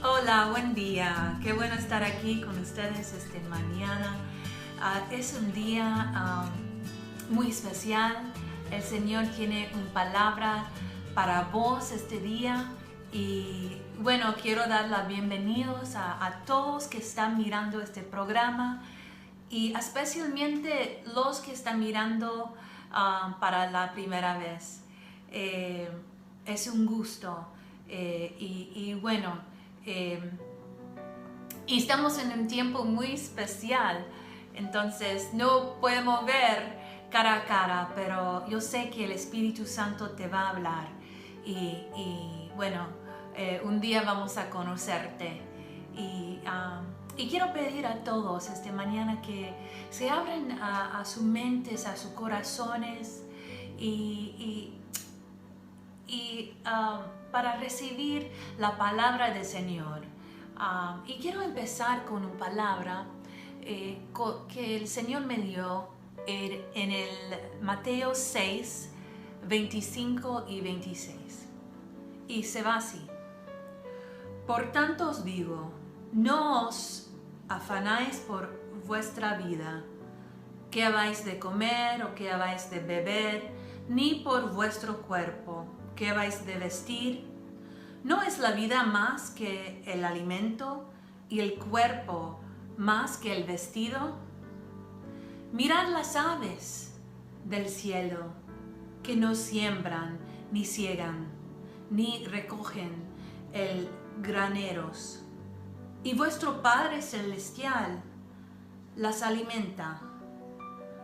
Hola, buen día. Qué bueno estar aquí con ustedes esta mañana. Es un día muy especial. El Señor tiene una palabra para vos este día. Y bueno, quiero dar la bienvenidos a todos que están mirando este programa y especialmente los que están mirando para la primera vez. Es un gusto y bueno, y estamos en un tiempo muy especial, entonces no podemos ver cara a cara, pero yo sé que el Espíritu Santo te va a hablar y bueno, un día vamos a conocerte y quiero pedir a todos esta mañana que se abran a sus mentes, a sus corazones para recibir la palabra del Señor. Y quiero empezar con una palabra que el Señor me dio en el Mateo 6, 25 y 26. Y se va así. Por tanto os digo, no os afanáis por vuestra vida, qué habéis de comer o qué habéis de beber, ni por vuestro cuerpo, qué habéis de vestir. ¿No es la vida más que el alimento y el cuerpo más que el vestido? Mirad las aves del cielo, que no siembran, ni ciegan, ni recogen el graneros, y vuestro Padre Celestial las alimenta.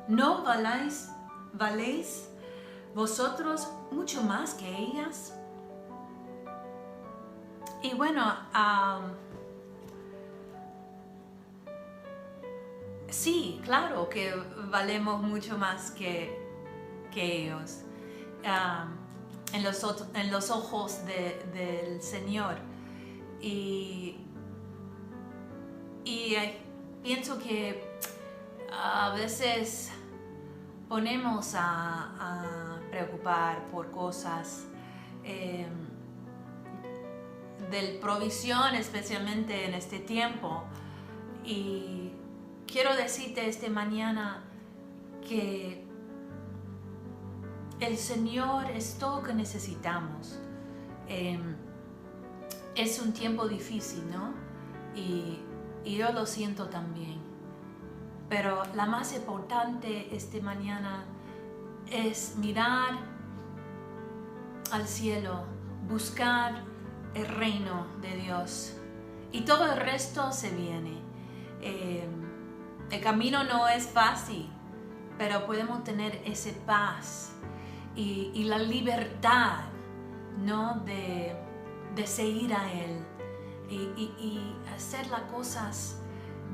¿No valéis vosotros mucho más que ellas? Y bueno, sí, claro que valemos mucho más que ellos en los ojos del Señor. Y pienso que a veces ponemos a preocupar por cosas de provisión, especialmente en este tiempo. Y quiero decirte esta mañana que el Señor es todo que necesitamos. Es un tiempo difícil, ¿no? Y yo lo siento también. Pero la más importante esta mañana es mirar al cielo, buscar el reino de Dios y todo el resto se viene. El camino no es fácil, pero podemos tener esa paz y la libertad, ¿no? de seguir a Él y hacer las cosas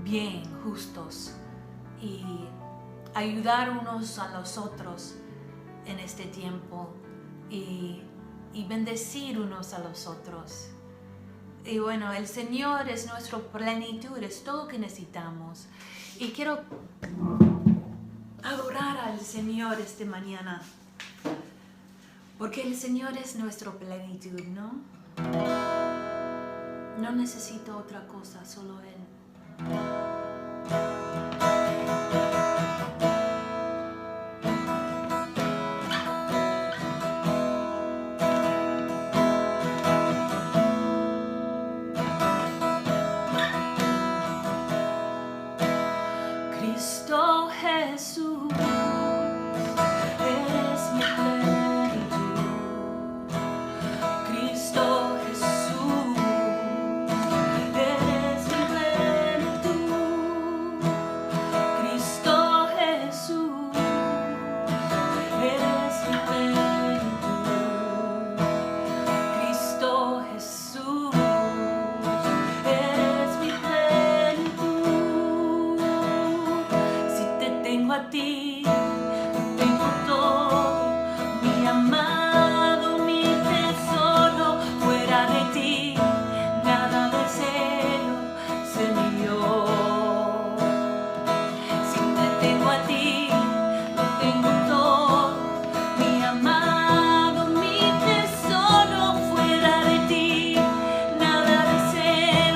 bien, justos, y ayudar unos a los otros en este tiempo y bendecir unos a los otros. Y bueno, el Señor es nuestra plenitud, es todo lo que necesitamos. Y quiero adorar al Señor esta mañana, porque el Señor es nuestra plenitud, ¿no? No necesito otra cosa, solo Él. Cristo Jesús, eres mi plenitud. Cristo Jesús, eres mi plenitud. Cristo Jesús, eres mi plenitud. Cristo Jesús, eres mi plenitud. Si te tengo a ti, tengo todo, mi amado, mi tesoro. Fuera de ti, nada deseo, Señor. Si te tengo a ti, lo tengo todo, mi amado, mi tesoro. Fuera de ti, nada deseo.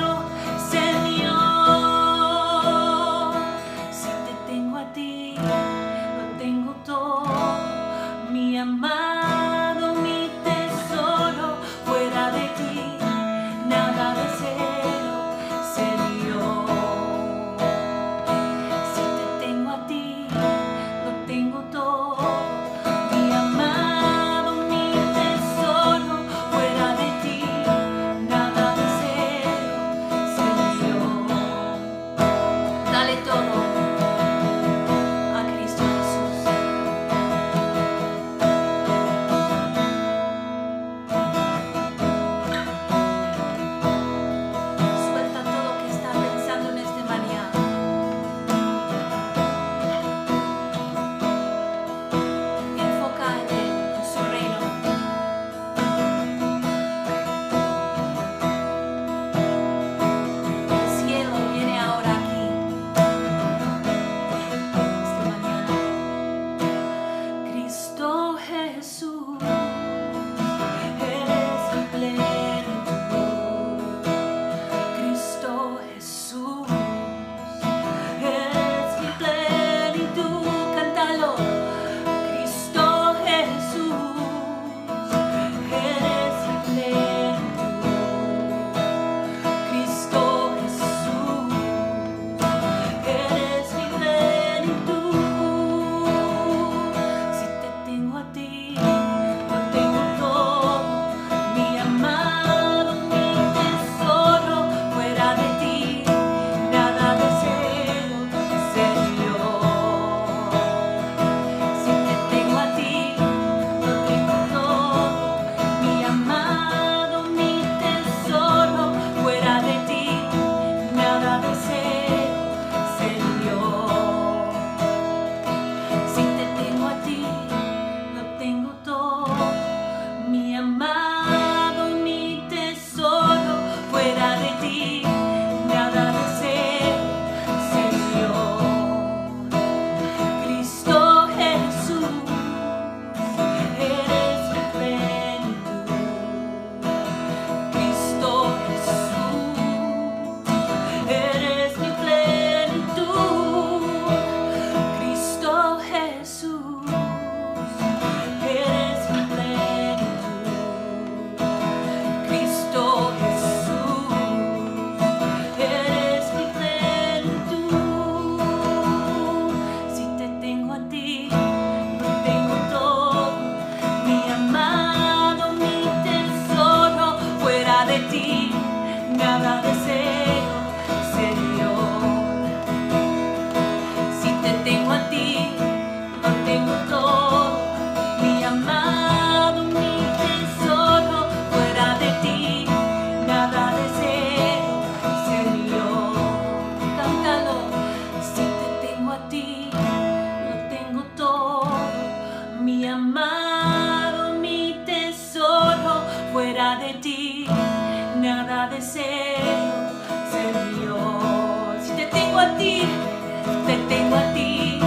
tengo a ti,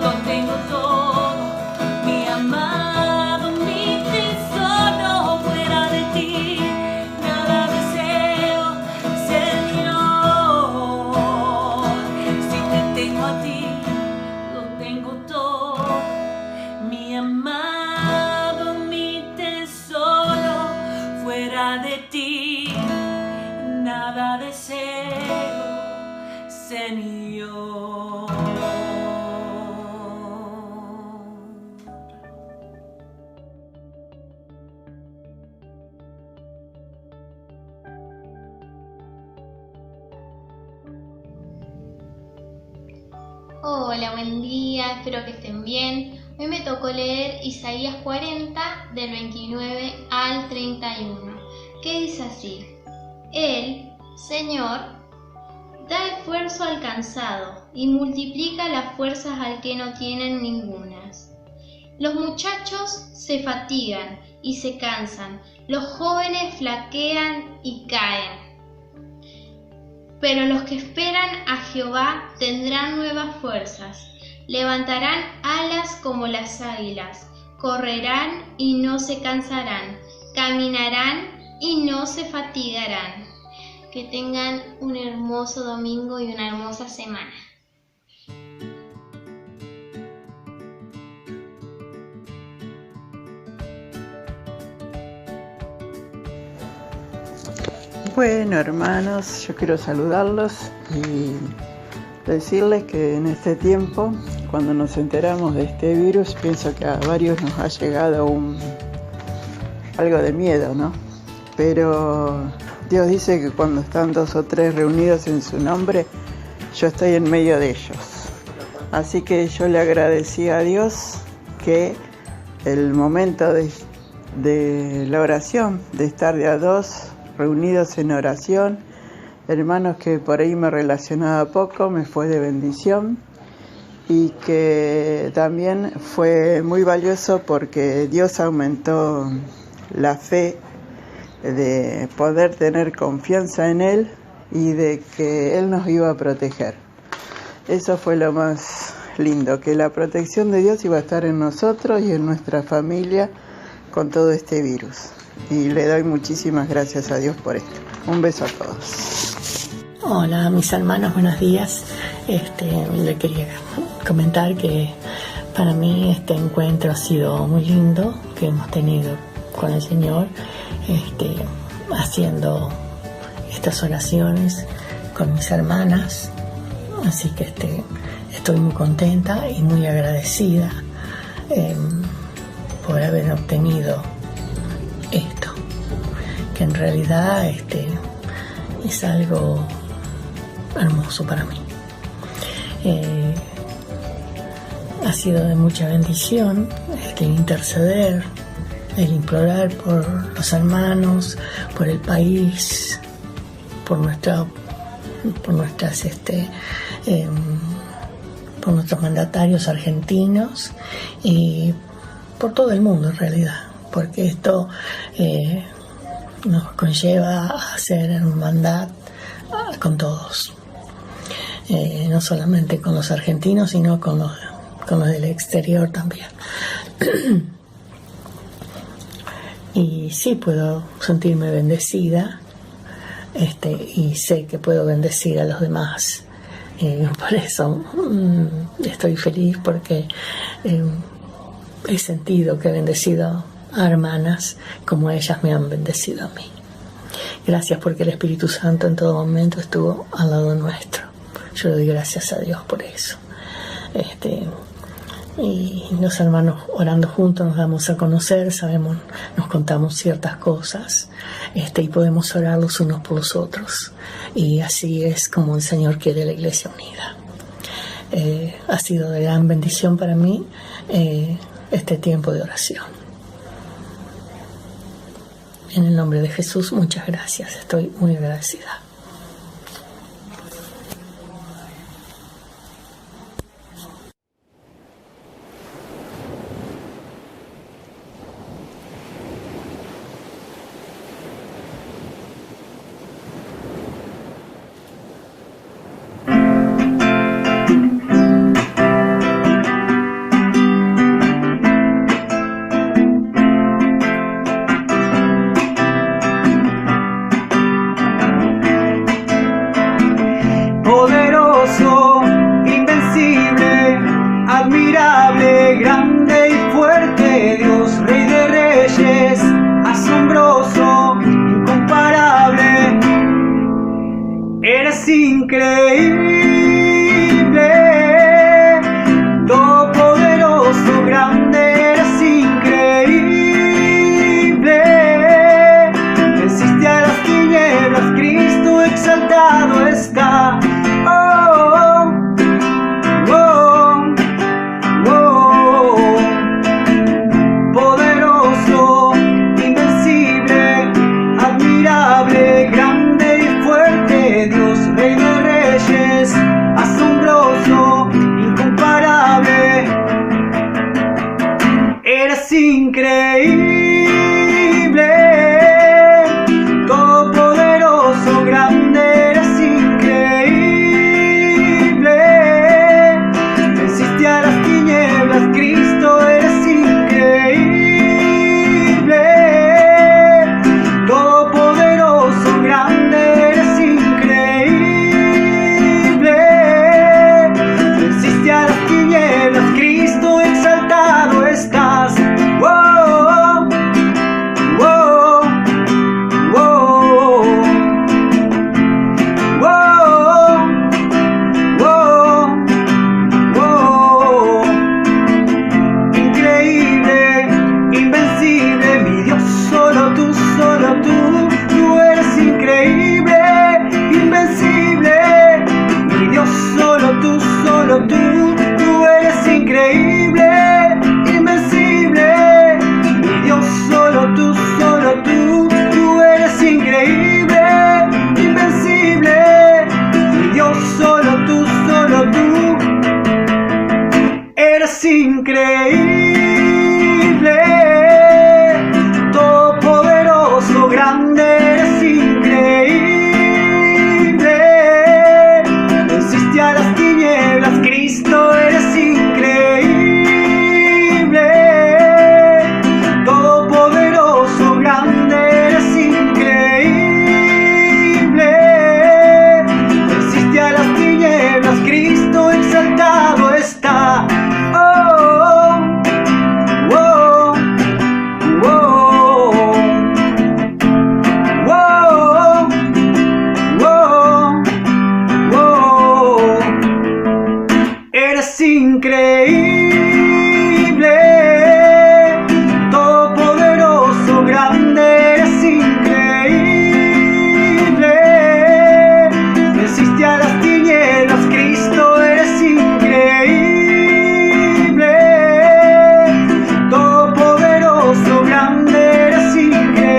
lo tengo todo, mi amado, mi tesoro, fuera de ti nada deseo, Señor. Si te tengo a ti, lo tengo todo, mi amado, mi tesoro, fuera de ti nada deseo, Señor. Hola, buen día, espero que estén bien. Hoy me tocó leer Isaías 40 del 29 al 31, que dice así: Él, Señor, da esfuerzo al cansado y multiplica las fuerzas al que no tienen ningunas. Los muchachos se fatigan y se cansan, los jóvenes flaquean y caen. Pero los que esperan a Jehová tendrán nuevas fuerzas, levantarán alas como las águilas, correrán y no se cansarán, caminarán y no se fatigarán. Que tengan un hermoso domingo y una hermosa semana. Bueno, hermanos, yo quiero saludarlos y decirles que en este tiempo, cuando nos enteramos de este virus, pienso que a varios nos ha llegado algo de miedo, ¿no? Pero Dios dice que cuando están 2 o 3 reunidos en su nombre, yo estoy en medio de ellos. Así que yo le agradecí a Dios que el momento de la oración, de estar de a 2 reunidos en oración, hermanos, que por ahí me relacionaba poco, me fue de bendición, y que también fue muy valioso porque Dios aumentó la fe de poder tener confianza en Él y de que Él nos iba a proteger. Eso fue lo más lindo, que la protección de Dios iba a estar en nosotros y en nuestra familia con todo este virus. Y le doy muchísimas gracias a Dios por esto. Un beso a todos. Hola mis hermanos, buenos días. Le quería comentar que para mí este encuentro ha sido muy lindo, que hemos tenido con el Señor, haciendo estas oraciones con mis hermanas. Así que estoy muy contenta y muy agradecida por haber obtenido esto, que en realidad es algo hermoso para mí. Ha sido de mucha bendición el interceder, el implorar por los hermanos, por el país, por nuestros mandatarios argentinos y por todo el mundo en realidad, porque esto nos conlleva a hacer hermandad con todos, no solamente con los argentinos, sino con los del exterior también. Y sí puedo sentirme bendecida, y sé que puedo bendecir a los demás. Por eso estoy feliz, porque he sentido que he bendecido a hermanas como ellas me han bendecido a mí. Gracias, porque el Espíritu Santo en todo momento estuvo al lado nuestro. Yo le doy gracias a Dios por eso. Y los hermanos orando juntos nos damos a conocer, sabemos, nos contamos ciertas cosas, y podemos orar los unos por los otros. Y así es como el Señor quiere la Iglesia unida. Ha sido de gran bendición para mí este tiempo de oración. En el nombre de Jesús, muchas gracias. Estoy muy agradecida. increíble, todopoderoso, grande, eres increíble. Venciste a las tinieblas, Cristo exaltado está. Poderoso, invencible, admirable, grande y fuerte, Dios, Rey de Reyes, asombroso, incomparable. Eres increíble, todopoderoso, grande, eres increíble. Venciste a las tinieblas, Cristo, eres increíble. Todopoderoso, grande, eres increíble. Venciste a las tinieblas, Cristo, exaltado estás. Wow, wow, wow, wow, wow, wow. Increíble, invencible, mi Dios, solo tú eres increíble, invencible, mi Dios, solo tú eres increíble, invencible, mi Dios, solo tú eres increíble, invencible, mi Dios, solo tú eres increíble, todopoderoso, grande, eres increíble. Venciste a las tinieblas, Cristo, eres increíble. Todopoderoso, grande, eres increíble. Venciste a las tinieblas, Cristo, exaltado está. Increíble, todopoderoso, grande, eres increíble. Venciste a las tinieblas, Cristo, eres increíble. Todopoderoso, grande, eres increíble.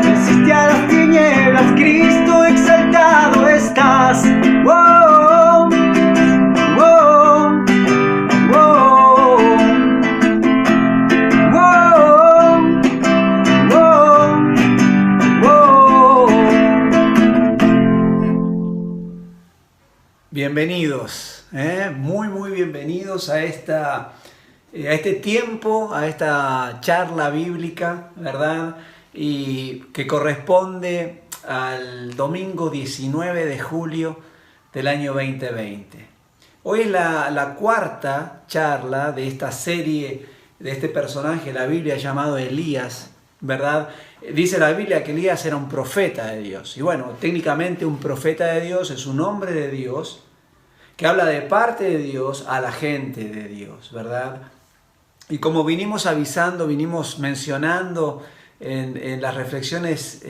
Venciste a las tinieblas, Cristo, exaltado estás. Wow, wow, wow, wow, wow, wow. Bienvenidos, muy bienvenidos a este tiempo, a esta charla bíblica, ¿verdad? Y que corresponde al domingo 19 de julio del año 2020. Hoy es la cuarta charla de esta serie de este personaje, la Biblia, llamado Elías, ¿verdad? Dice la Biblia que Elías era un profeta de Dios. Y bueno, técnicamente un profeta de Dios es un hombre de Dios que habla de parte de Dios a la gente de Dios, ¿verdad? Y como vinimos avisando, vinimos mencionando en las reflexiones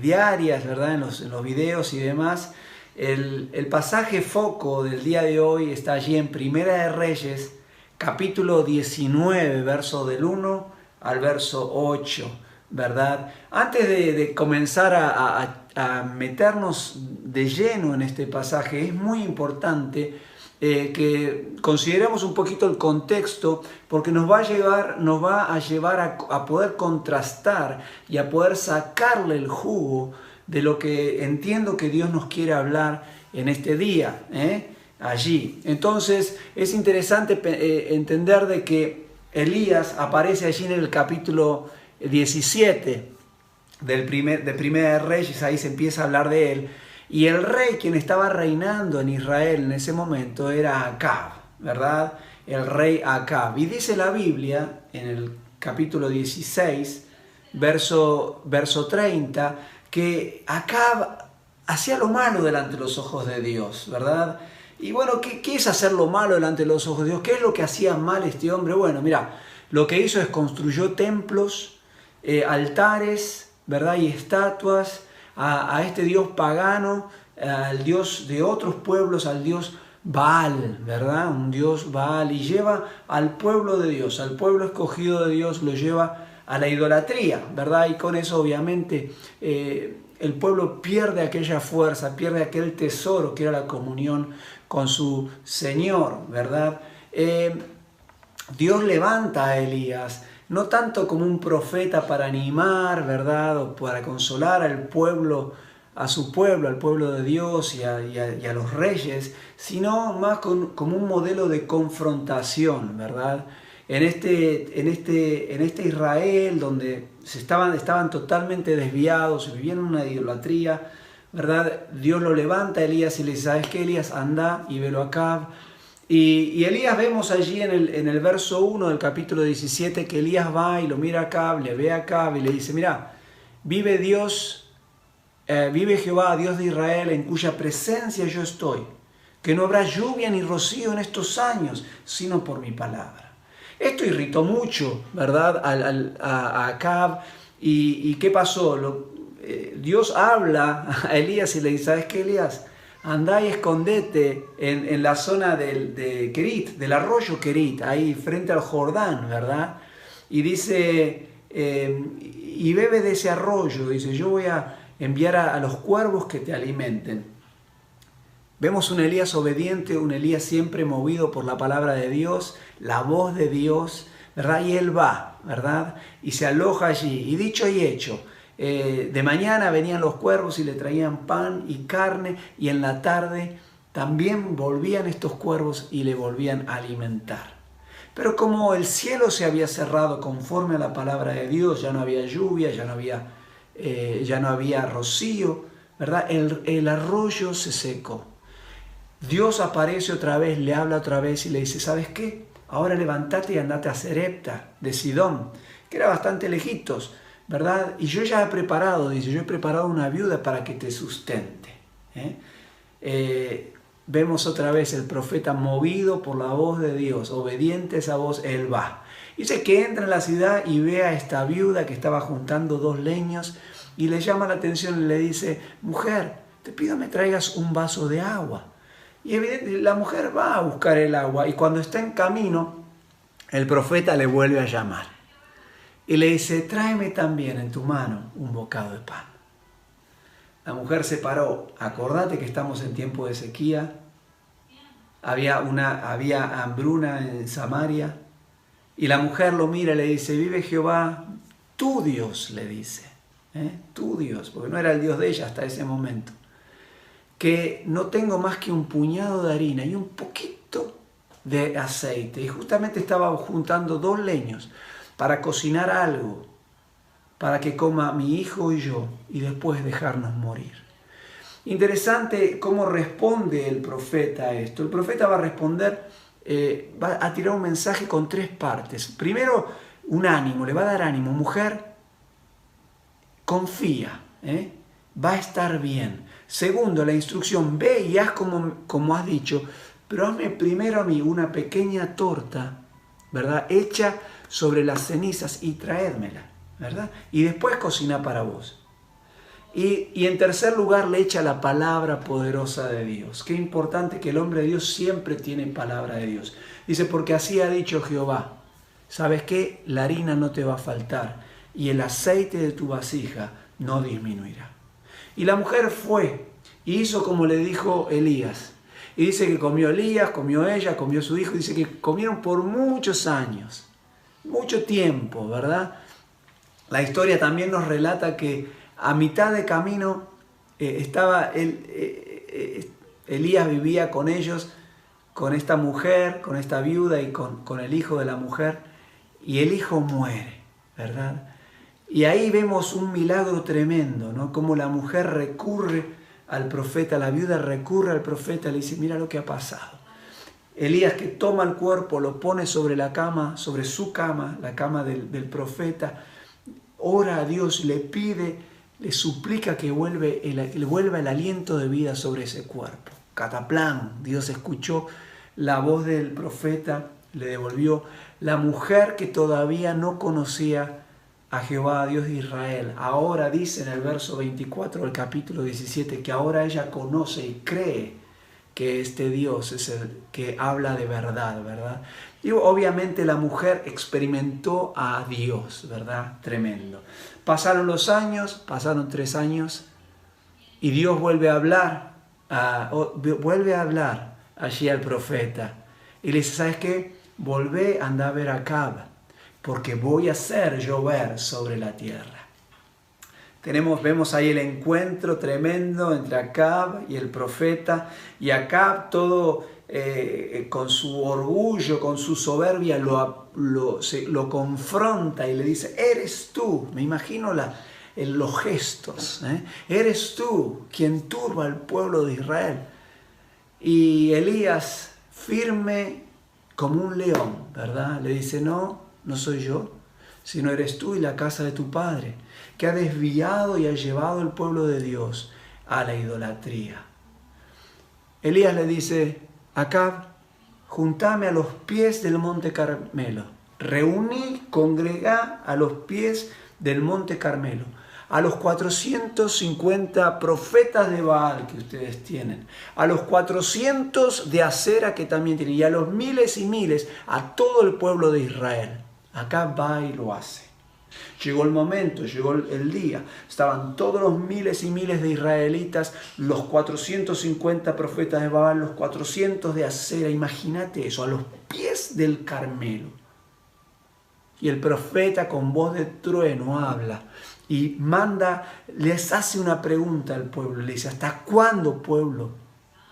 diarias, ¿verdad? En los videos y demás, el pasaje foco del día de hoy está allí en Primera de Reyes, capítulo 19, verso del 1 al verso 8, ¿verdad? Antes de comenzar a meternos de lleno en este pasaje, es muy importante que consideremos un poquito el contexto, porque nos va a llevar a poder contrastar y a poder sacarle el jugo de lo que entiendo que Dios nos quiere hablar en este día, allí. Entonces es interesante entender de que Elías aparece allí en el capítulo 17 de Primera de Reyes, ahí se empieza a hablar de él. Y el rey quien estaba reinando en Israel en ese momento era Acab, ¿verdad? El rey Acab. Y dice la Biblia en el capítulo 16, verso 30, que Acab hacía lo malo delante de los ojos de Dios, ¿verdad? Y bueno, ¿qué es hacer lo malo delante de los ojos de Dios? ¿Qué es lo que hacía mal este hombre? Bueno, mira, lo que hizo es construyó templos, altares, ¿verdad? Y estatuas a este Dios pagano, al Dios de otros pueblos, al Dios Baal, ¿verdad? Un Dios Baal, y lleva al pueblo de Dios, al pueblo escogido de Dios, lo lleva a la idolatría, ¿verdad? Y con eso obviamente el pueblo pierde aquella fuerza, pierde aquel tesoro que era la comunión con su Señor, ¿verdad? Dios levanta a Elías, no tanto como un profeta para animar, ¿verdad? O para consolar al pueblo, a su pueblo, al pueblo de Dios y a los reyes, sino más como un modelo de confrontación, ¿verdad? En este Israel donde estaban totalmente desviados, vivían en una idolatría, ¿verdad? Dios lo levanta a Elías y le dice, ¿sabes qué, Elías? Anda y velo a Acab. Y Elías vemos allí en el verso 1 del capítulo 17 que Elías va y lo mira a Acab, le ve a Acab y le dice, mira, vive Jehová, Dios de Israel, en cuya presencia yo estoy, que no habrá lluvia ni rocío en estos años, sino por mi palabra. Esto irritó mucho, ¿verdad? A Acab. ¿Y qué pasó? Dios habla a Elías y le dice, ¿sabes qué, Elías? Andá y escondete en la zona de Kerit, del arroyo Kerit, ahí frente al Jordán, ¿verdad? Y dice, y bebe de ese arroyo, dice, yo voy a enviar a los cuervos que te alimenten. Vemos un Elías obediente, un Elías siempre movido por la palabra de Dios, la voz de Dios, ¿verdad? Y él va, ¿verdad? Y se aloja allí. Y dicho y hecho, de mañana venían los cuervos y le traían pan y carne, y en la tarde también volvían estos cuervos y le volvían a alimentar. Pero como el cielo se había cerrado conforme a la palabra de Dios, ya no había lluvia, ya no había rocío, ¿verdad? El arroyo se secó. Dios aparece otra vez, le habla otra vez y le dice, ¿sabes qué? Ahora levántate y andate a Sarepta de Sidón, que era bastante lejitos, ¿verdad? Y yo ya he preparado, dice, yo he preparado una viuda para que te sustente. Vemos otra vez el profeta movido por la voz de Dios, obediente a esa voz, él va. Dice que entra en la ciudad y ve a esta viuda que estaba juntando 2 leños y le llama la atención y le dice, mujer, te pido me traigas un vaso de agua. Y evidentemente la mujer va a buscar el agua y cuando está en camino, el profeta le vuelve a llamar. Y le dice, tráeme también en tu mano un bocado de pan. La mujer se paró. Acordate que estamos en tiempo de sequía. Había hambruna en Samaria. Y la mujer lo mira y le dice, vive Jehová, tu Dios, le dice. Tu Dios, porque no era el Dios de ella hasta ese momento. Que no tengo más que un puñado de harina y un poquito de aceite. Y justamente estaba juntando 2 leños para cocinar algo, para que coma mi hijo y yo, y después dejarnos morir. Interesante cómo responde el profeta a esto. El profeta va a responder, va a tirar un mensaje con 3 partes. Primero, un ánimo, le va a dar ánimo. Mujer, confía, va a estar bien. Segundo, la instrucción, ve y haz como has dicho, pero hazme primero a mí una pequeña torta, ¿verdad? Hecha sobre las cenizas y traédmela, ¿verdad? Y después cocina para vos. Y en tercer lugar le echa la palabra poderosa de Dios. Qué importante que el hombre de Dios siempre tiene palabra de Dios. Dice, porque así ha dicho Jehová, ¿sabes qué? La harina no te va a faltar y el aceite de tu vasija no disminuirá. Y la mujer fue y hizo como le dijo Elías. Y dice que comió Elías, comió ella, comió su hijo. Dice que comieron por muchos años, mucho tiempo, ¿verdad? La historia también nos relata que a mitad de camino Elías vivía con ellos, con esta mujer, con esta viuda y con el hijo de la mujer. Y el hijo muere, ¿verdad? Y ahí vemos un milagro tremendo, ¿no? Como la mujer recurre al profeta, la viuda recurre al profeta y le dice, mira lo que ha pasado. Elías que toma el cuerpo, lo pone sobre la cama, sobre su cama, la cama del profeta, ora a Dios, le pide le suplica que vuelva el aliento de vida sobre ese cuerpo. Cataplán, Dios escuchó la voz del profeta, le devolvió. La mujer que todavía no conocía a Jehová, Dios de Israel, ahora dice en el verso 24 del capítulo 17 que ahora ella conoce y cree que este Dios es el que habla de verdad, ¿verdad? Y obviamente la mujer experimentó a Dios, ¿verdad? Tremendo. Pasaron los años, pasaron 3 años, y Dios vuelve a hablar allí al profeta. Y le dice, ¿sabes qué? Volvé, anda a ver a Acab, porque voy a hacer llover sobre la tierra. Vemos ahí el encuentro tremendo entre Acab y el profeta, y Acab todo con su orgullo, con su soberbia, lo confronta y le dice, eres tú, me imagino los gestos, eres tú quien turba al pueblo de Israel. Y Elías, firme como un león, ¿verdad? Le dice, no soy yo, sino eres tú y la casa de tu padre, que ha desviado y ha llevado el pueblo de Dios a la idolatría. Elías le dice, Acab, juntame a los pies del monte Carmelo. Reuní, congregá a los pies del monte Carmelo a los 450 profetas de Baal que ustedes tienen, a los 400 de Acera que también tienen, y a los miles y miles, a todo el pueblo de Israel. Acab va y lo hace. Llegó el momento, llegó el día, estaban todos los miles y miles de israelitas, los 450 profetas de Baal, los 400 de Acera, imagínate eso, a los pies del Carmelo. Y el profeta con voz de trueno habla y les hace una pregunta al pueblo, le dice, ¿hasta cuándo, pueblo,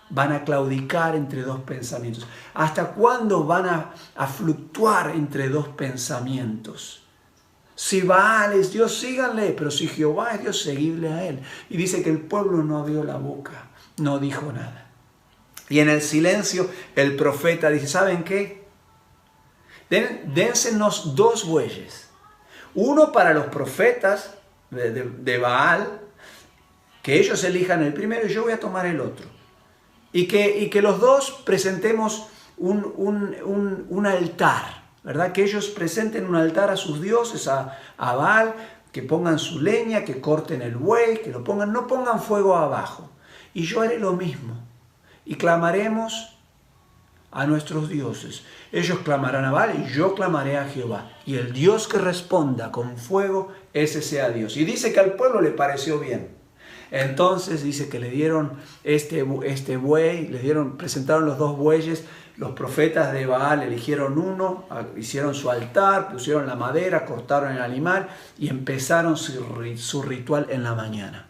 van a claudicar entre dos pensamientos? ¿Hasta cuándo van a fluctuar entre dos pensamientos? Si Baal es Dios, síganle, pero si Jehová es Dios, seguidle a él. Y dice que el pueblo no abrió la boca, no dijo nada. Y en el silencio el profeta dice, ¿saben qué? Dénsenos 2 bueyes. Uno para los profetas de Baal, que ellos elijan el primero y yo voy a tomar el otro. Y que los dos presentemos un altar, ¿verdad? Que ellos presenten un altar a sus dioses, a Baal, que pongan su leña, que corten el buey, que lo pongan, no pongan fuego abajo. Y yo haré lo mismo. Y clamaremos a nuestros dioses. Ellos clamarán a Baal y yo clamaré a Jehová. Y el Dios que responda con fuego, ese sea Dios. Y dice que al pueblo le pareció bien. Entonces dice que le dieron este buey, presentaron los 2 bueyes. Los profetas de Baal eligieron uno, hicieron su altar, pusieron la madera, cortaron el animal y empezaron su ritual en la mañana.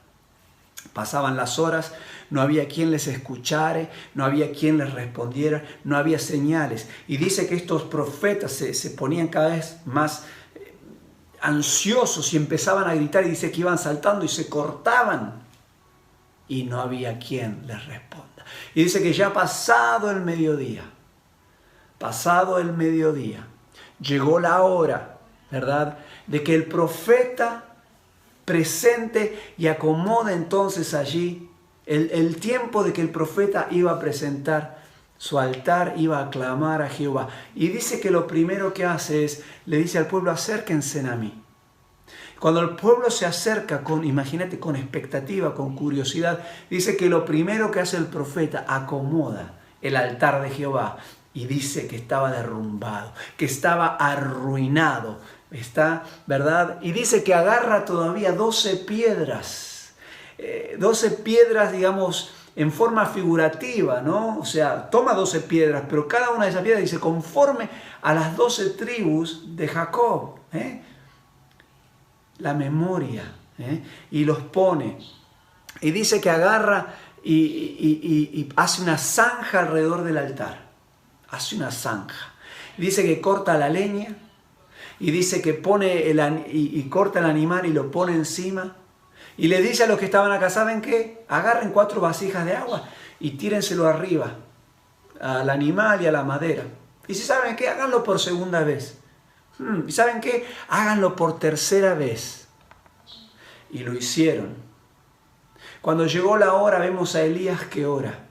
Pasaban las horas, no había quien les escuchara, no había quien les respondiera, no había señales. Y dice que estos profetas se ponían cada vez más ansiosos y empezaban a gritar, y dice que iban saltando y se cortaban y no había quien les responda. Y dice que ya pasado el mediodía, llegó la hora, ¿verdad?, de que el profeta presente y acomode entonces allí el tiempo de que el profeta iba a presentar su altar, iba a clamar a Jehová. Y dice que lo primero que hace le dice al pueblo, acérquense a mí. Cuando el pueblo se acerca imagínate, con expectativa, con curiosidad, dice que lo primero que hace el profeta, acomoda el altar de Jehová. Y dice que estaba derrumbado, que estaba arruinado, ¿verdad? Y dice que agarra todavía 12 piedras, 12 piedras, digamos, en forma figurativa, ¿no? O sea, toma 12 piedras, pero cada una de esas piedras dice conforme a las 12 tribus de Jacob, la memoria, y los pone. Y dice que agarra y hace una zanja alrededor del altar. Hace una zanja. Dice que corta la leña y dice que pone corta el animal y lo pone encima. Y le dice a los que estaban acá, ¿saben qué? Agarren 4 vasijas de agua y tírenselo arriba al animal y a la madera. Y si saben qué, háganlo por segunda vez. ¿Y saben qué? Háganlo por tercera vez. Y lo hicieron. Cuando llegó la hora, vemos a Elías que ora.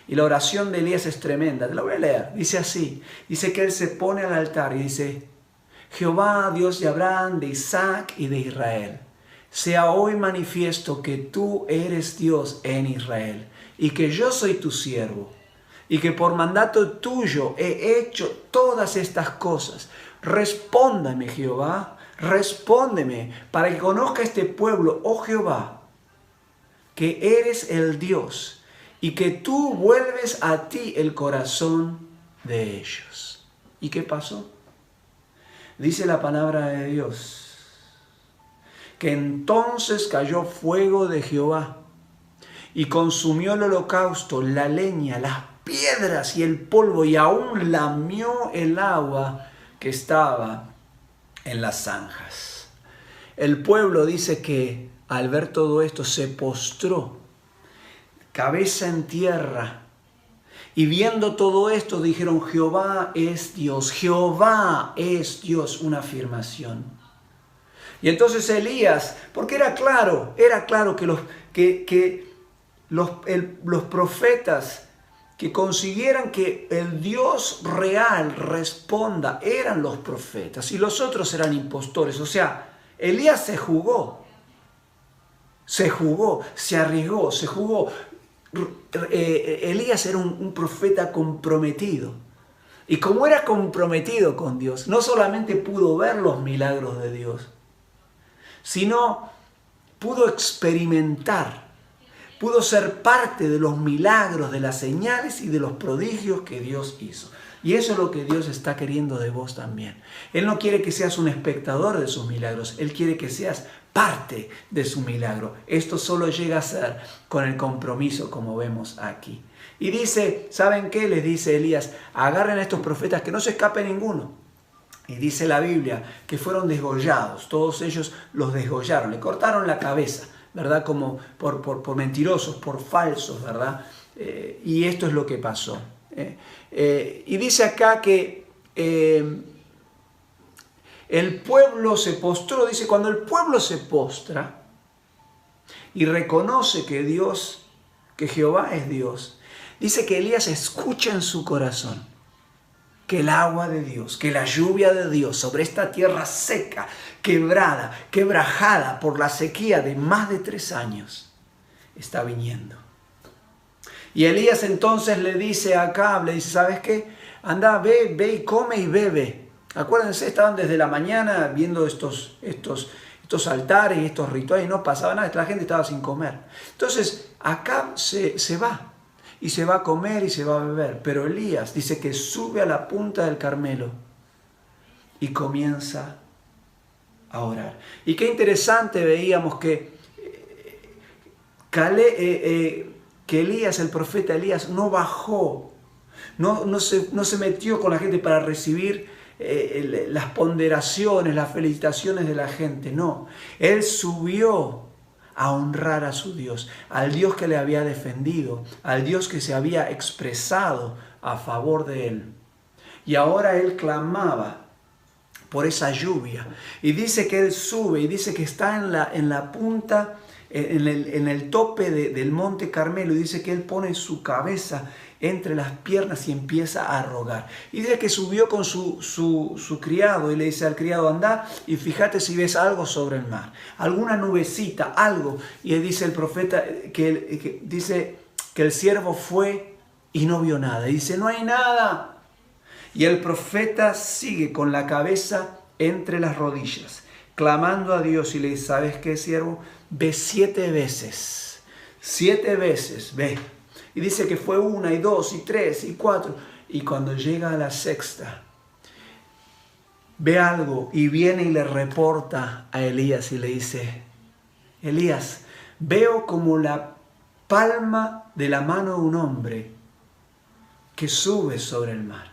Y la oración de Elías es tremenda. Te la voy a leer. Dice así. Dice que él se pone al altar y dice: Jehová, Dios de Abraham, de Isaac y de Israel, sea hoy manifiesto que tú eres Dios en Israel y que yo soy tu siervo y que por mandato tuyo he hecho todas estas cosas. Respóndame, Jehová, respóndeme para que conozca este pueblo, oh Jehová, que eres el Dios y que tú vuelves a ti el corazón de ellos. ¿Y qué pasó? Dice la palabra de Dios que entonces cayó fuego de Jehová y consumió el holocausto, la leña, las piedras y el polvo, y aún lamió el agua que estaba en las zanjas. El pueblo dice que al ver todo esto se postró, cabeza en tierra, y viendo todo esto dijeron: Jehová es Dios, Jehová es Dios, una afirmación. Y entonces Elías, porque era claro que los profetas que consiguieran que el Dios real responda eran los profetas y los otros eran impostores. O sea, Elías se jugó, se arriesgó, se jugó. Elías era un profeta comprometido. Y como era comprometido con Dios, no solamente pudo ver los milagros de Dios, sino pudo experimentar, pudo ser parte de los milagros, de las señales y de los prodigios que Dios hizo. Y eso es lo que Dios está queriendo de vos también. Él no quiere que seas un espectador de sus milagros, Él quiere que seas parte de su milagro. Esto solo llega a ser con el compromiso, como vemos aquí. Y dice, ¿saben qué? Les dice Elías: agarren a estos profetas, que no se escape ninguno. Y dice la Biblia que fueron desgollados, todos ellos los desgollaron, le cortaron la cabeza, ¿verdad? Como por mentirosos, por falsos, ¿verdad? Y esto es lo que pasó. Y dice acá que el pueblo se postró. Dice, cuando el pueblo se postra y reconoce que Jehová es Dios, dice que Elías escucha en su corazón que el agua de Dios, que la lluvia de Dios sobre esta tierra seca, quebrajada por la sequía de más de 3 años, está viniendo. Y Elías entonces le dice a Acab, le dice: ¿sabes qué? Anda, ve y come y bebe. Acuérdense, estaban desde la mañana viendo estos altares y estos rituales y no pasaba nada, la gente estaba sin comer. Entonces Acab se va. Y se va a comer y se va a beber. Pero Elías dice que sube a la punta del Carmelo y comienza a orar. Y qué interesante, veíamos que Elías, el profeta Elías, no bajó, no se metió con la gente para recibir las ponderaciones, las felicitaciones de la gente. No, él subió a honrar a su Dios, al Dios que le había defendido, al Dios que se había expresado a favor de él. Y ahora él clamaba por esa lluvia. Y dice que él sube y dice que está en la punta, en el tope del monte Carmelo, y dice que él pone su cabeza entre las piernas y empieza a rogar. Y dice que subió con su criado y le dice al criado: anda y fíjate si ves algo sobre el mar, alguna nubecita, algo. Y dice el profeta dice que el siervo fue y no vio nada. Y dice: no hay nada. Y el profeta sigue con la cabeza entre las rodillas, clamando a Dios, y le dice: ¿sabes qué, siervo? Ve 7 veces. 7 veces, ve. Y dice que fue 1 y 2 y 3 y 4. Y cuando llega a la 6ª, ve algo y viene y le reporta a Elías y le dice: Elías, veo como la palma de la mano de un hombre que sube sobre el mar.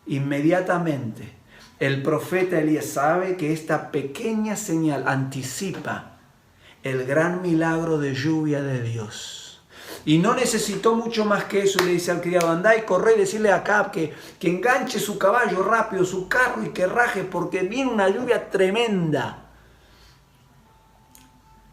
Inmediatamente el profeta Elías sabe que esta pequeña señal anticipa el gran milagro de lluvia de Dios. Y no necesitó mucho más que eso. Y le dice al criado: andá y corre y decirle a Acab que enganche su caballo rápido, su carro, y que raje, porque viene una lluvia tremenda.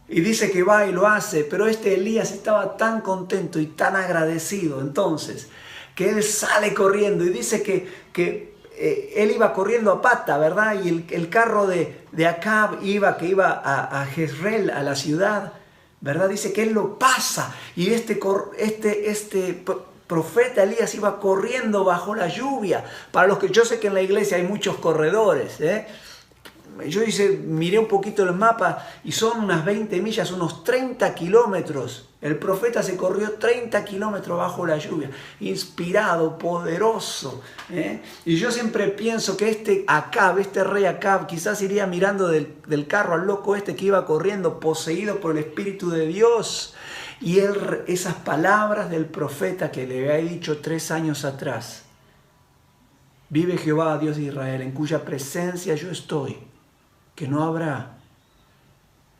Y dice que va y lo hace, pero Elías estaba tan contento y tan agradecido entonces, que él sale corriendo y dice que él iba corriendo a pata, ¿verdad? Y el carro de Acab que iba a Jezreel, a la ciudad, ¿verdad? Dice que él lo pasa y este profeta Elías iba corriendo bajo la lluvia. Para los que yo sé que en la iglesia hay muchos corredores, Yo miré un poquito el mapa y son unas 20 millas, unos 30 kilómetros. El profeta se corrió 30 kilómetros bajo la lluvia, inspirado, poderoso. Y yo siempre pienso que este rey Acab, quizás iría mirando del carro al loco que iba corriendo, poseído por el Espíritu de Dios. Y esas palabras del profeta que le había dicho 3 años atrás: vive Jehová, Dios de Israel, en cuya presencia yo estoy, que no habrá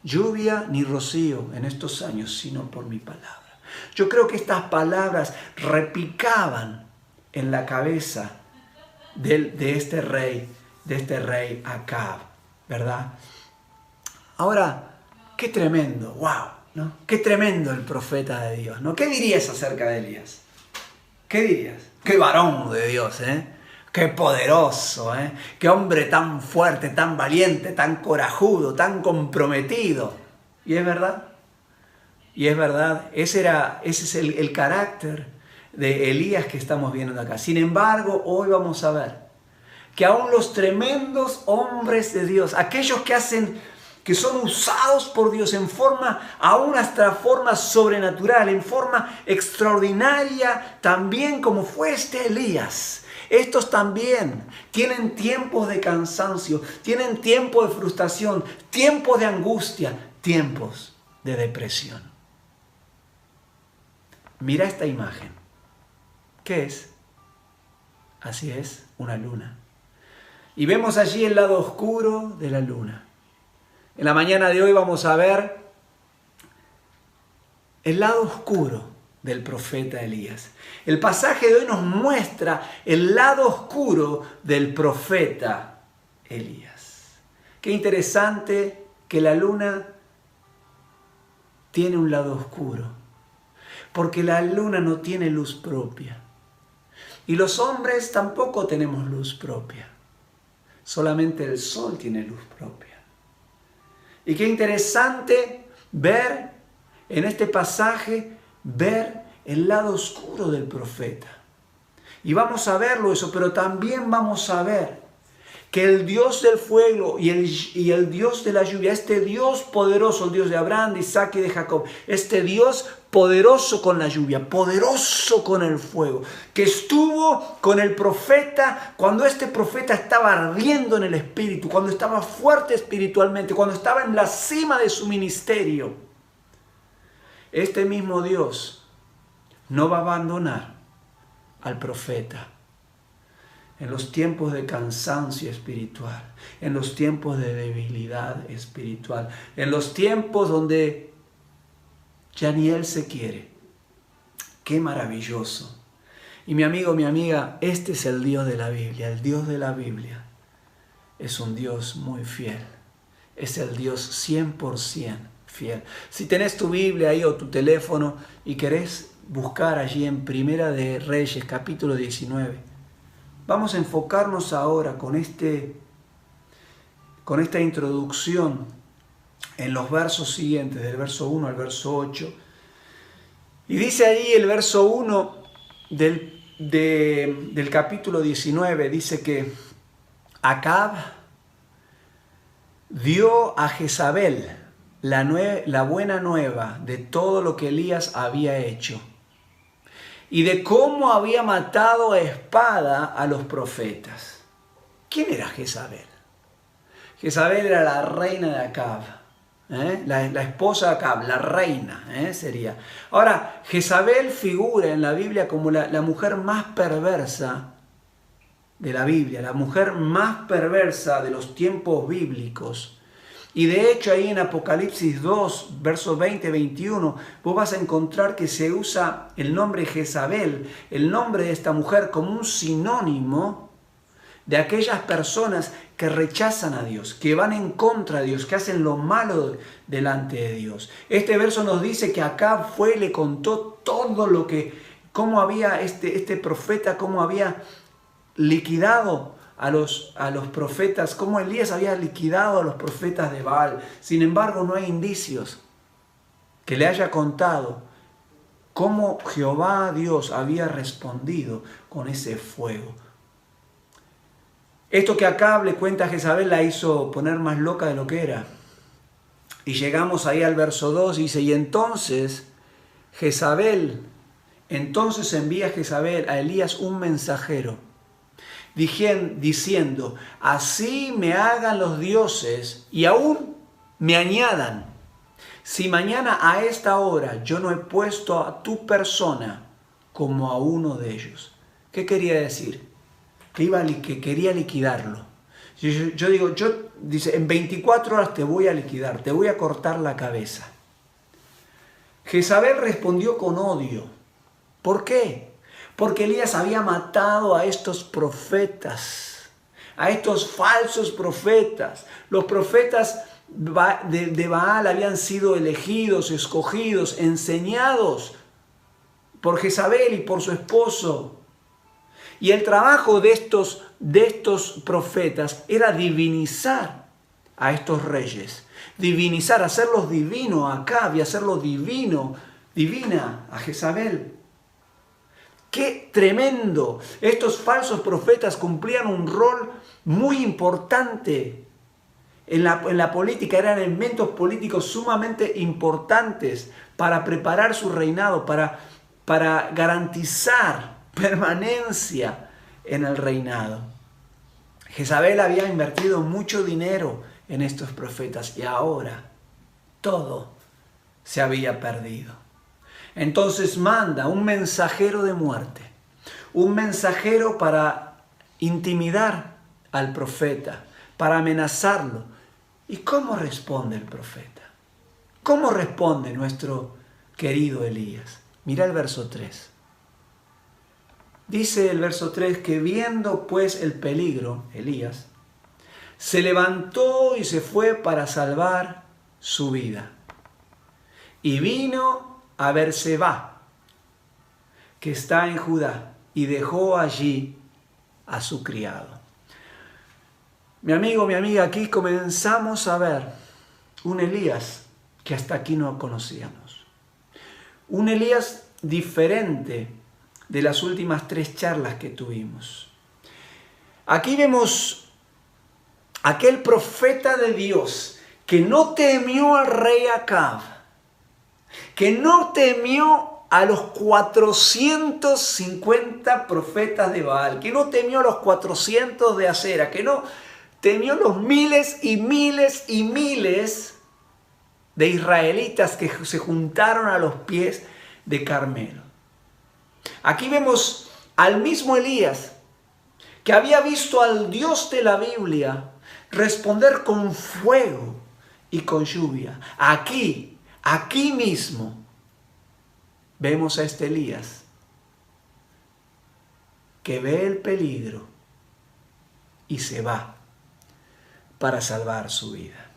lluvia ni rocío en estos años, sino por mi palabra. Yo creo que estas palabras repicaban en la cabeza de este rey Acab, ¿verdad? Ahora, qué tremendo, wow, ¿no? Qué tremendo el profeta de Dios, ¿no? ¿Qué dirías acerca de Elías? ¿Qué dirías? Qué varón de Dios, Qué poderoso, qué hombre tan fuerte, tan valiente, tan corajudo, tan comprometido. Y es verdad. Y es verdad. Ese es el carácter de Elías que estamos viendo acá. Sin embargo, hoy vamos a ver que aún los tremendos hombres de Dios, aquellos que son usados por Dios aún hasta forma sobrenatural, en forma extraordinaria, también como fue Elías. Estos también tienen tiempos de cansancio, tienen tiempos de frustración, tiempos de angustia, tiempos de depresión. Mira esta imagen. ¿Qué es? Así es, una luna. Y vemos allí el lado oscuro de la luna. En la mañana de hoy vamos a ver el lado oscuro del profeta Elías. El pasaje de hoy nos muestra el lado oscuro del profeta Elías. Qué interesante que la luna tiene un lado oscuro, porque la luna no tiene luz propia. Y los hombres tampoco tenemos luz propia. Solamente el sol tiene luz propia. Y qué interesante ver en este pasaje, ver el lado oscuro del profeta. Y vamos a verlo eso, pero también vamos a ver que el Dios del fuego y el Dios de la lluvia, este Dios poderoso, el Dios de Abraham, de Isaac y de Jacob, este Dios poderoso con la lluvia, poderoso con el fuego, que estuvo con el profeta cuando este profeta estaba ardiendo en el espíritu, cuando estaba fuerte espiritualmente, cuando estaba en la cima de su ministerio. Este mismo Dios no va a abandonar al profeta en los tiempos de cansancio espiritual, en los tiempos de debilidad espiritual, en los tiempos donde ya ni él se quiere. ¡Qué maravilloso! Y mi amigo, mi amiga, este es el Dios de la Biblia. El Dios de la Biblia es un Dios muy fiel. Es el Dios 100% fiel. Si tenés tu Biblia ahí o tu teléfono y querés buscar allí en Primera de Reyes, capítulo 19, vamos a enfocarnos ahora con esta introducción en los versos siguientes, del verso 1 al verso 8. Y dice ahí el verso 1 del capítulo 19, dice que Acab dio a Jezabel la buena nueva de todo lo que Elías había hecho y de cómo había matado a espada a los profetas. ¿Quién era Jezabel? Jezabel era la reina de Acab, la esposa de Acab, la reina sería. Ahora, Jezabel figura en la Biblia como la mujer más perversa de la Biblia, la mujer más perversa de los tiempos bíblicos. Y de hecho ahí en Apocalipsis 2, versos 20-21, vos vas a encontrar que se usa el nombre Jezabel, el nombre de esta mujer, como un sinónimo de aquellas personas que rechazan a Dios, que van en contra de Dios, que hacen lo malo delante de Dios. Este verso nos dice que Acab fue y le contó todo lo que, cómo había este profeta, cómo había liquidado a los profetas, cómo Elías había liquidado a los profetas de Baal. Sin embargo, no hay indicios que le haya contado cómo Jehová Dios había respondido con ese fuego. Esto que Acab le cuenta a Jezabel la hizo poner más loca de lo que era. Y llegamos ahí al verso 2, dice, y entonces envía Jezabel a Elías un mensajero, diciendo, así me hagan los dioses y aún me añadan, si mañana a esta hora yo no he puesto a tu persona como a uno de ellos. ¿Qué quería decir? Que quería liquidarlo. Dice, en 24 horas te voy a liquidar, te voy a cortar la cabeza. Jezabel respondió con odio. ¿Por qué? Porque Elías había matado a estos profetas, a estos falsos profetas. Los profetas de Baal habían sido elegidos, escogidos, enseñados por Jezabel y por su esposo. Y el trabajo de estos profetas era divinizar a estos reyes, divinizar, hacerlos divinos a Acab y hacerlos divina a Jezabel. ¡Qué tremendo! Estos falsos profetas cumplían un rol muy importante en la política, eran elementos políticos sumamente importantes para preparar su reinado, para garantizar permanencia en el reinado. Jezabel había invertido mucho dinero en estos profetas y ahora todo se había perdido. Entonces manda un mensajero de muerte, un mensajero para intimidar al profeta, para amenazarlo. ¿Y cómo responde el profeta? ¿Cómo responde nuestro querido Elías? Mira el verso 3. Dice el verso 3 que viendo pues el peligro, Elías, se levantó y se fue para salvar su vida. Y vino a Berseba, que está en Judá, y dejó allí a su criado. Mi amigo, mi amiga, aquí comenzamos a ver un Elías que hasta aquí no conocíamos. Un Elías diferente de las últimas 3 charlas que tuvimos. Aquí vemos aquel profeta de Dios que no temió al rey Acab, que no temió a los 450 profetas de Baal, que no temió a los 400 de Asera, que no temió los miles y miles y miles de israelitas que se juntaron a los pies de Carmelo. Aquí vemos al mismo Elías que había visto al Dios de la Biblia responder con fuego y con lluvia. Aquí mismo vemos a este Elías que ve el peligro y se va para salvar su vida.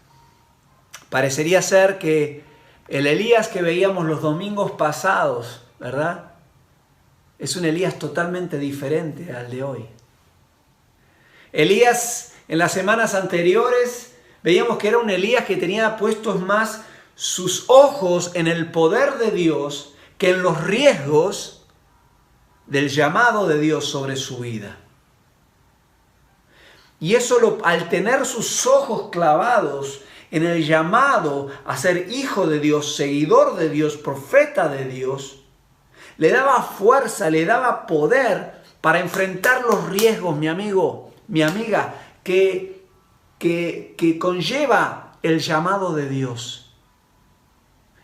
Parecería ser que el Elías que veíamos los domingos pasados, ¿verdad?, es un Elías totalmente diferente al de hoy. Elías, en las semanas anteriores, veíamos que era un Elías que tenía puestos más sus ojos en el poder de Dios que en los riesgos del llamado de Dios sobre su vida. Y eso, al tener sus ojos clavados en el llamado a ser hijo de Dios, seguidor de Dios, profeta de Dios, le daba fuerza, le daba poder para enfrentar los riesgos, mi amigo, mi amiga, que conlleva el llamado de Dios.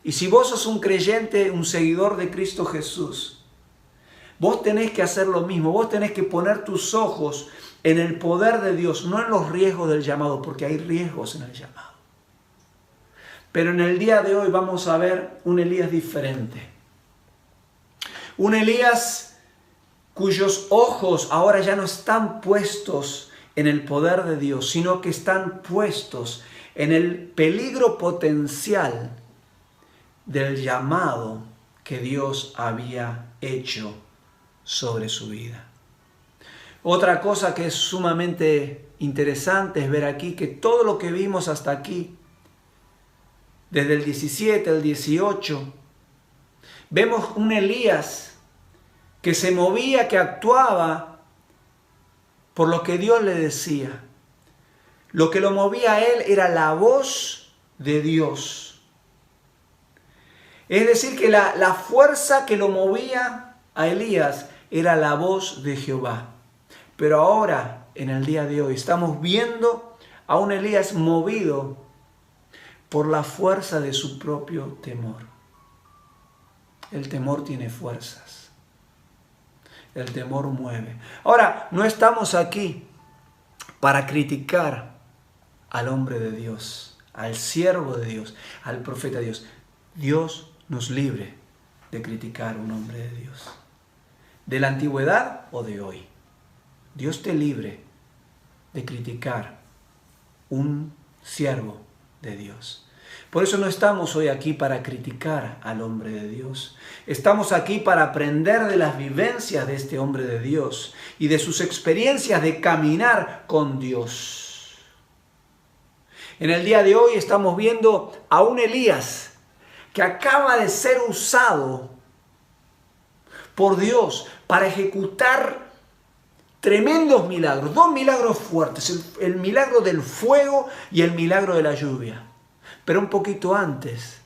Y si vos sos un creyente, un seguidor de Cristo Jesús, vos tenés que hacer lo mismo, vos tenés que poner tus ojos en el poder de Dios, no en los riesgos del llamado, porque hay riesgos en el llamado. Pero en el día de hoy vamos a ver un Elías diferente. Un Elías cuyos ojos ahora ya no están puestos en el poder de Dios, sino que están puestos en el peligro potencial del llamado que Dios había hecho sobre su vida. Otra cosa que es sumamente interesante es ver aquí que todo lo que vimos hasta aquí, desde el 17 al 18, vemos un Elías que se movía, que actuaba por lo que Dios le decía. Lo que lo movía a él era la voz de Dios. Es decir, que la fuerza que lo movía a Elías era la voz de Jehová. Pero ahora, en el día de hoy, estamos viendo a un Elías movido por la fuerza de su propio temor. El temor tiene fuerzas. El temor mueve. Ahora, no estamos aquí para criticar al hombre de Dios, al siervo de Dios, al profeta de Dios. Dios nos libre de criticar a un hombre de Dios. De la antigüedad o de hoy. Dios te libre de criticar un siervo de Dios. Por eso no estamos hoy aquí para criticar al hombre de Dios. Estamos aquí para aprender de las vivencias de este hombre de Dios y de sus experiencias de caminar con Dios. En el día de hoy estamos viendo a un Elías que acaba de ser usado por Dios para ejecutar tremendos milagros, dos milagros fuertes, el milagro del fuego y el milagro de la lluvia. Pero un poquito antes,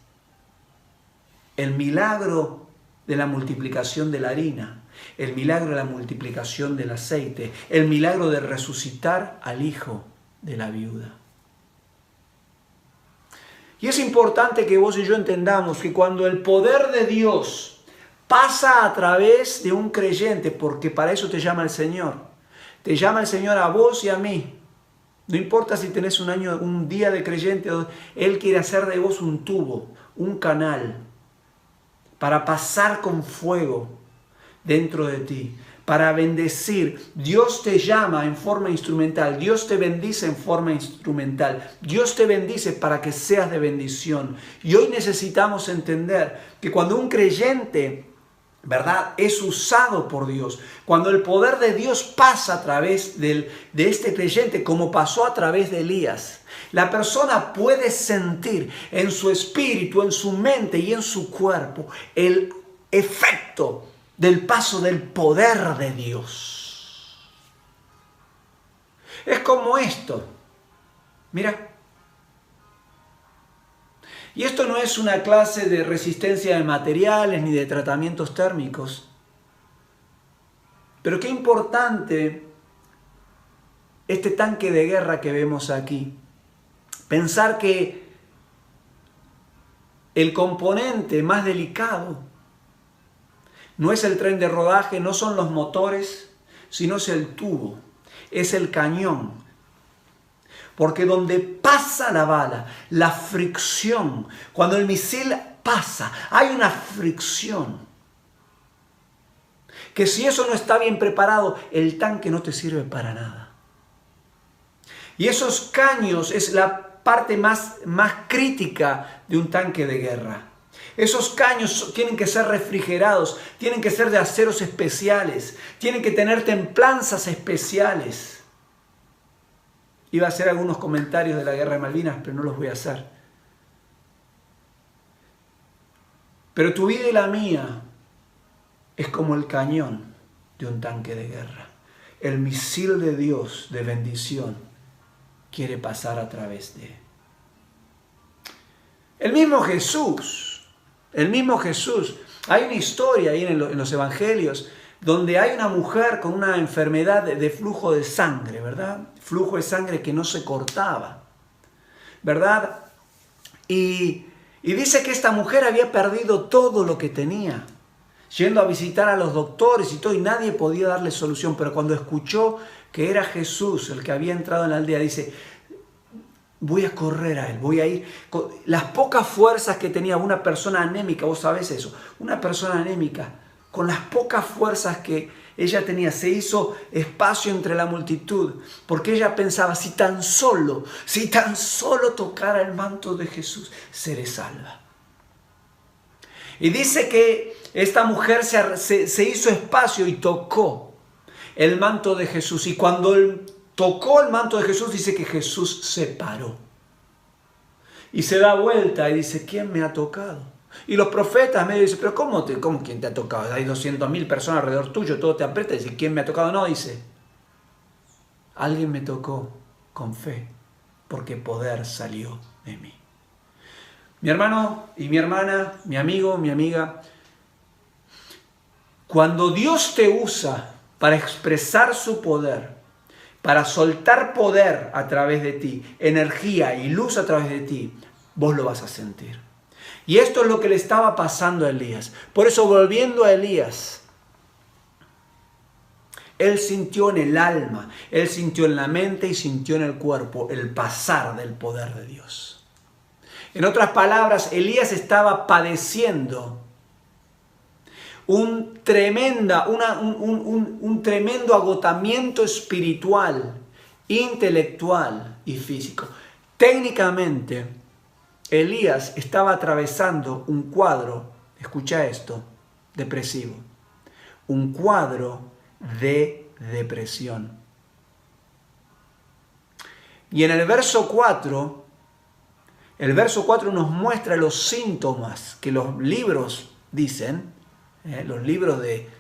el milagro de la multiplicación de la harina, el milagro de la multiplicación del aceite, el milagro de resucitar al hijo de la viuda. Y es importante que vos y yo entendamos que cuando el poder de Dios pasa a través de un creyente, porque para eso te llama el Señor. Te llama el Señor a vos y a mí. No importa si tenés un día de creyente, Él quiere hacer de vos un tubo, un canal, para pasar con fuego dentro de ti, para bendecir. Dios te llama en forma instrumental, Dios te bendice en forma instrumental, Dios te bendice para que seas de bendición. Y hoy necesitamos entender que cuando un creyente, ¿verdad?, es usado por Dios, cuando el poder de Dios pasa a través de este creyente, como pasó a través de Elías, la persona puede sentir en su espíritu, en su mente y en su cuerpo el efecto del paso del poder de Dios. Es como esto. Mira. Y esto no es una clase de resistencia de materiales ni de tratamientos térmicos. Pero qué importante este tanque de guerra que vemos aquí. Pensar que el componente más delicado no es el tren de rodaje, no son los motores, sino es el tubo, es el cañón. Porque donde pasa la bala, la fricción, cuando el misil pasa, hay una fricción. Que si eso no está bien preparado, el tanque no te sirve para nada. Y esos caños es la parte más crítica de un tanque de guerra. Esos caños tienen que ser refrigerados, tienen que ser de aceros especiales, tienen que tener templanzas especiales. Iba a hacer algunos comentarios de la guerra de Malvinas, pero no los voy a hacer. Pero tu vida y la mía es como el cañón de un tanque de guerra. El misil de Dios de bendición quiere pasar a través de él. El mismo Jesús, hay una historia ahí en los evangelios donde hay una mujer con una enfermedad de flujo de sangre, ¿verdad? Flujo de sangre que no se cortaba, ¿verdad? Y dice que esta mujer había perdido todo lo que tenía, yendo a visitar a los doctores y todo, y nadie podía darle solución. Pero cuando escuchó que era Jesús el que había entrado en la aldea, dice: voy a correr a él, voy a ir. Con las pocas fuerzas que tenía una persona anémica, vos sabés eso, una persona anémica, con las pocas fuerzas que se hizo espacio entre la multitud, porque ella pensaba, si tan solo tocara el manto de Jesús, seré salva. Y dice que esta mujer se hizo espacio y tocó el manto de Jesús. Y cuando tocó el manto de Jesús, dice que Jesús se paró. Y se da vuelta y dice, ¿quién me ha tocado? Y los profetas medio dicen, pero ¿cómo quién te ha tocado? Hay 200.000 personas alrededor tuyo, todo te aprieta. Y dice, ¿quién me ha tocado? No, dice, alguien me tocó con fe, porque poder salió de mí. Mi hermano y mi hermana, mi amigo, mi amiga, cuando Dios te usa para expresar su poder, para soltar poder a través de ti, energía y luz a través de ti, vos lo vas a sentir. Y esto es lo que le estaba pasando a Elías. Por eso, volviendo a Elías, él sintió en el alma, él sintió en la mente y sintió en el cuerpo el pasar del poder de Dios. En otras palabras, Elías estaba padeciendo un tremendo agotamiento espiritual, intelectual y físico. Técnicamente, Elías estaba atravesando un cuadro, escucha esto, depresivo. Un cuadro de depresión. Y en el verso 4 nos muestra los síntomas que los libros dicen, los libros de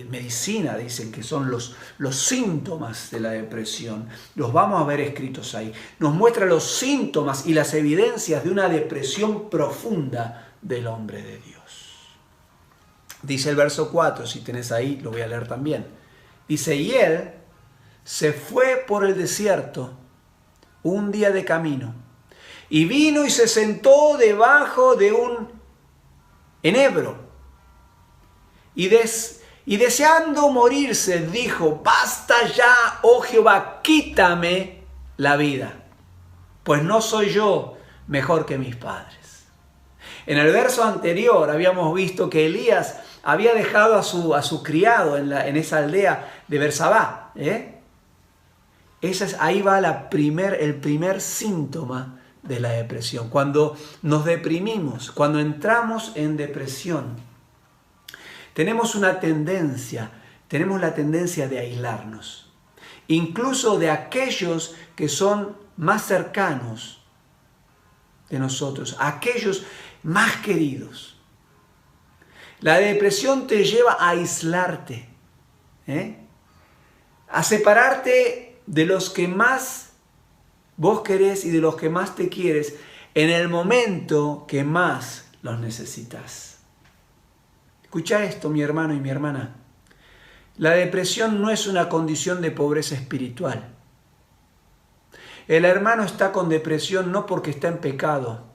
medicina dicen que son los síntomas de la depresión. Los vamos a ver escritos ahí. Nos muestra los síntomas y las evidencias de una depresión profunda del hombre de Dios. Dice el verso 4, si tenés ahí, lo voy a leer también. Dice, y él se fue por el desierto un día de camino, y vino y se sentó debajo de un enebro. Y deseando morirse, dijo, basta ya, oh Jehová, quítame la vida, pues no soy yo mejor que mis padres. En el verso anterior habíamos visto que Elías había dejado a su criado en esa aldea de Bersabá. Ahí va el primer síntoma de la depresión. Cuando nos deprimimos, cuando entramos en depresión, tenemos la tendencia de aislarnos, incluso de aquellos que son más cercanos de nosotros, aquellos más queridos. La depresión te lleva a aislarte, a separarte de los que más vos querés y de los que más te quieres en el momento que más los necesitas. Escucha esto, mi hermano y mi hermana. La depresión no es una condición de pobreza espiritual. El hermano está con depresión no porque está en pecado,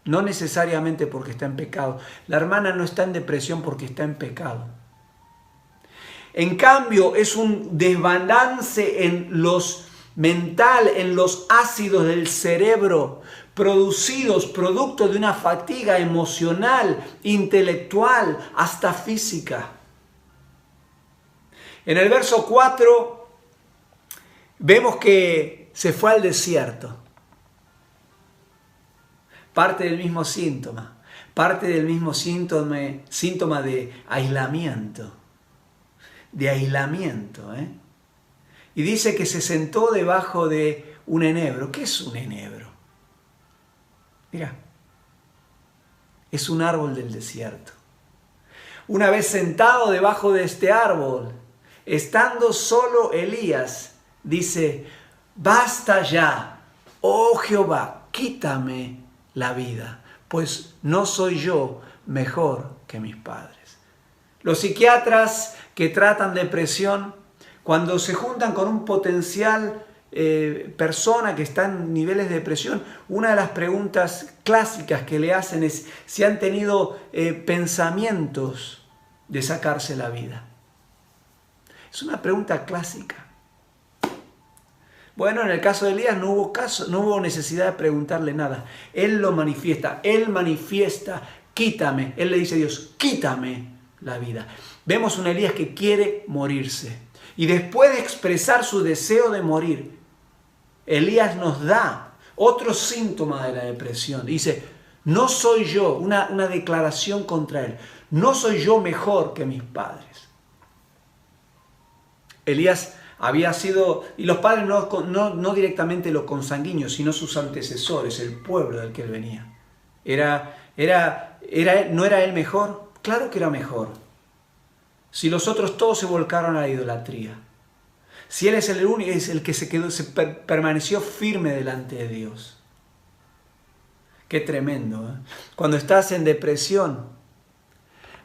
no necesariamente porque está en pecado. La hermana no está en depresión porque está en pecado. En cambio, es un desbalance en los mental, en los ácidos del cerebro, producidos producto de una fatiga emocional, intelectual, hasta física. En el verso 4 vemos que se fue al desierto. Parte del mismo síntoma de aislamiento. Y dice que se sentó debajo de un enebro. ¿Qué es un enebro? Mira, es un árbol del desierto. Una vez sentado debajo de este árbol, estando solo Elías, dice, basta ya, oh Jehová, quítame la vida, pues no soy yo mejor que mis padres. Los psiquiatras que tratan depresión, cuando se juntan con un potencial persona que está en niveles de depresión, una de las preguntas clásicas que le hacen es si han tenido pensamientos de sacarse la vida. Es una pregunta clásica. Bueno, en el caso de Elías no hubo necesidad de preguntarle nada. Él lo manifiesta, quítame. Él le dice a Dios, quítame la vida. Vemos un Elías que quiere morirse. Y después de expresar su deseo de morir, Elías nos da otro síntoma de la depresión. Dice, no soy yo, una declaración contra él, no soy yo mejor que mis padres. Elías había sido, y los padres no directamente los consanguíneos, sino sus antecesores, el pueblo del que él venía. ¿No era él mejor? Claro que era mejor. Si los otros todos se volcaron a la idolatría. Si él es el único, es el que permaneció firme delante de Dios. Qué tremendo, ¿eh? Cuando estás en depresión,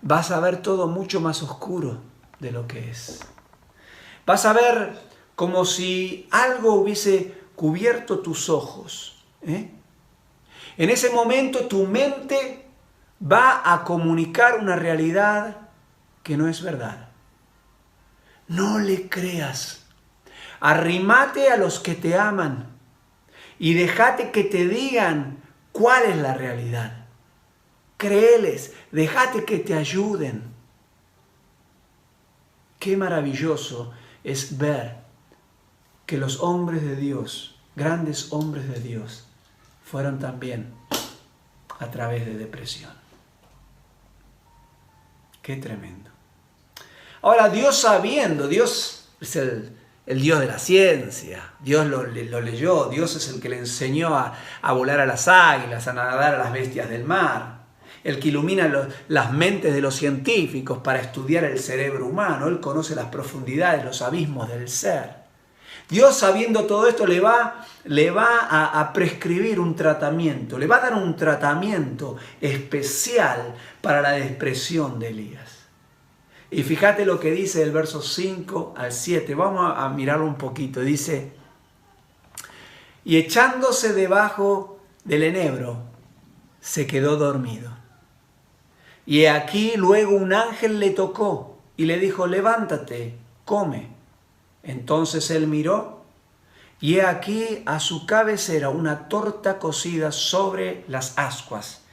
vas a ver todo mucho más oscuro de lo que es. Vas a ver como si algo hubiese cubierto tus ojos, ¿eh? En ese momento tu mente va a comunicar una realidad que no es verdad. No le creas. Arrímate a los que te aman y déjate que te digan cuál es la realidad. Créeles, déjate que te ayuden. Qué maravilloso es ver que los hombres de Dios, grandes hombres de Dios, fueron también a través de depresión. Qué tremendo. Ahora, Dios es el Dios de la ciencia. Dios lo leyó. Dios es el que le enseñó a volar a las águilas, a nadar a las bestias del mar. El que ilumina las mentes de los científicos para estudiar el cerebro humano. Él conoce las profundidades, los abismos del ser. Dios, sabiendo todo esto, le va a prescribir un tratamiento. Le va a dar un tratamiento especial para la depresión de Elías. Y fíjate lo que dice el verso 5 al 7. Vamos a mirarlo un poquito. Dice, y echándose debajo del enebro, se quedó dormido. Y he aquí luego un ángel le tocó y le dijo, levántate, come. Entonces él miró, y he aquí a su cabecera una torta cocida sobre las ascuas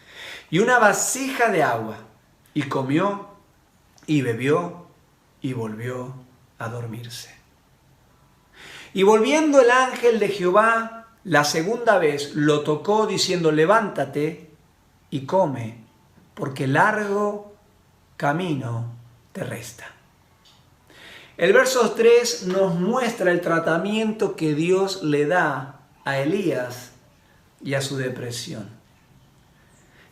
y una vasija de agua. Y comió y bebió y volvió a dormirse. Y volviendo el ángel de Jehová la segunda vez, lo tocó diciendo, levántate y come, porque largo camino te resta. El verso 3 nos muestra el tratamiento que Dios le da a Elías y a su depresión.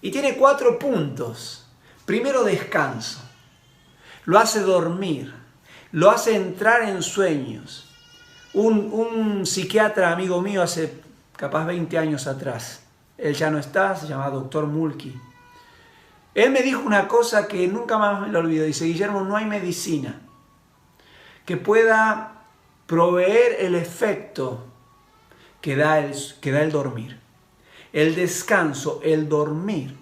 Y tiene 4 puntos. Primero, descanso. Lo hace dormir. Lo hace entrar en sueños. Un psiquiatra amigo mío hace capaz 20 años atrás, él ya no está, se llama Dr. Mulkey. Él me dijo una cosa que nunca más me lo olvido. Dice, Guillermo, no hay medicina que pueda proveer el efecto que da el dormir. El descanso, el dormir,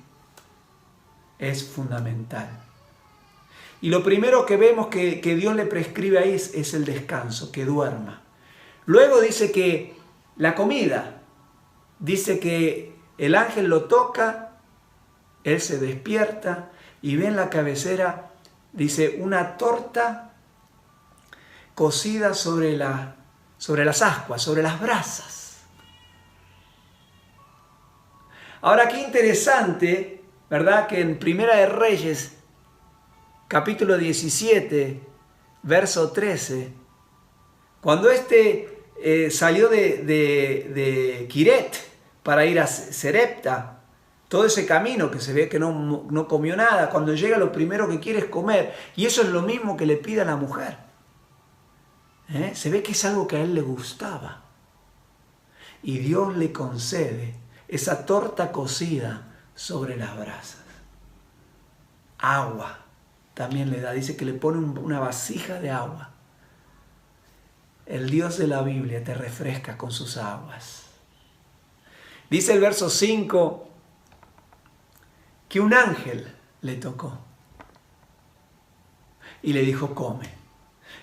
es fundamental. Y lo primero que vemos que Dios le prescribe ahí es el descanso, que duerma. Luego dice que la comida, dice que el ángel lo toca, él se despierta y ve en la cabecera, dice, una torta cocida sobre las ascuas, sobre las brasas. Ahora, qué interesante, ¿verdad? Que en Primera de Reyes, capítulo 17, verso 13, cuando salió de Quiret para ir a Serepta, todo ese camino que se ve que no comió nada, cuando llega lo primero que quiere es comer, y eso es lo mismo que le pide a la mujer. Se ve que es algo que a él le gustaba, y Dios le concede esa torta cocida sobre las brasas. Agua también le da, dice que le pone una vasija de agua. El Dios de la Biblia te refresca con sus aguas. Dice el verso 5 que un ángel le tocó y le dijo, come.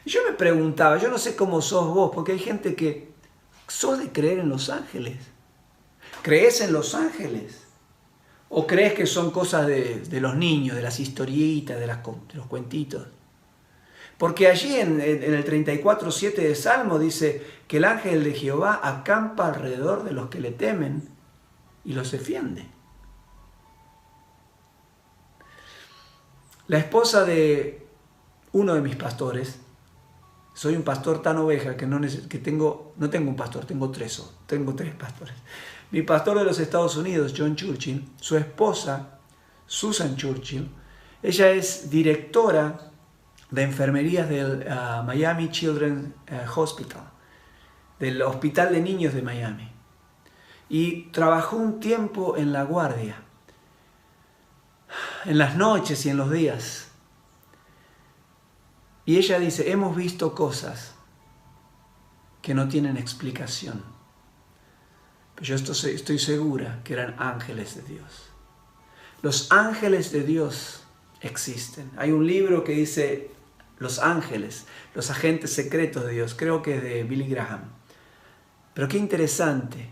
Y yo me preguntaba, yo no sé cómo sos vos, porque hay gente que sos de creer en los ángeles. ¿Crees en los ángeles? ¿O crees que son cosas de los niños, de las historietas, de los cuentitos? Porque allí en el 34:7 de Salmo dice que el ángel de Jehová acampa alrededor de los que le temen y los defiende. La esposa de uno de mis pastores, soy un pastor tan oveja que no tengo un pastor, tengo tres pastores. Mi pastor de los Estados Unidos, John Churchill, su esposa, Susan Churchill, ella es directora de enfermerías del Miami Children's Hospital, del Hospital de Niños de Miami. Y trabajó un tiempo en la guardia, en las noches y en los días. Y ella dice, hemos visto cosas que no tienen explicación. Pero yo estoy segura que eran ángeles de Dios. Los ángeles de Dios existen. Hay un libro que dice Los ángeles, los agentes secretos de Dios. Creo que es de Billy Graham. Pero qué interesante.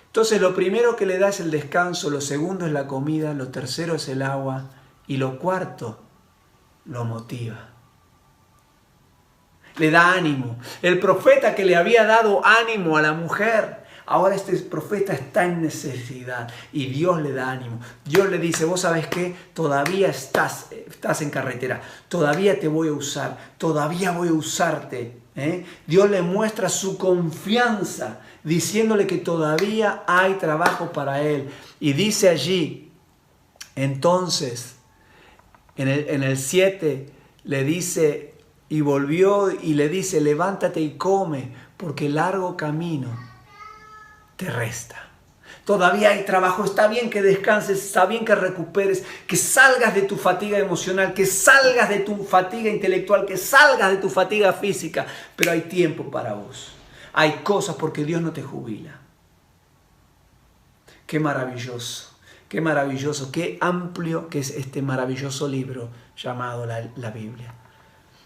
Entonces lo primero que le da es el descanso, lo segundo es la comida, lo tercero es el agua y lo cuarto lo motiva. Le da ánimo. El profeta que le había dado ánimo a la mujer, ahora este profeta está en necesidad y Dios le da ánimo. Dios le dice, vos sabés qué, todavía estás en carretera, todavía te voy a usar, todavía voy a usarte. Dios le muestra su confianza, diciéndole que todavía hay trabajo para él. Y dice allí, entonces, en el 7, le dice, y volvió y le dice, levántate y come, porque el largo camino te resta. Todavía hay trabajo, está bien que descanses, está bien que recuperes, que salgas de tu fatiga emocional, que salgas de tu fatiga intelectual, que salgas de tu fatiga física, pero hay tiempo para vos. Hay cosas porque Dios no te jubila. Qué maravilloso, qué amplio que es este maravilloso libro llamado la Biblia.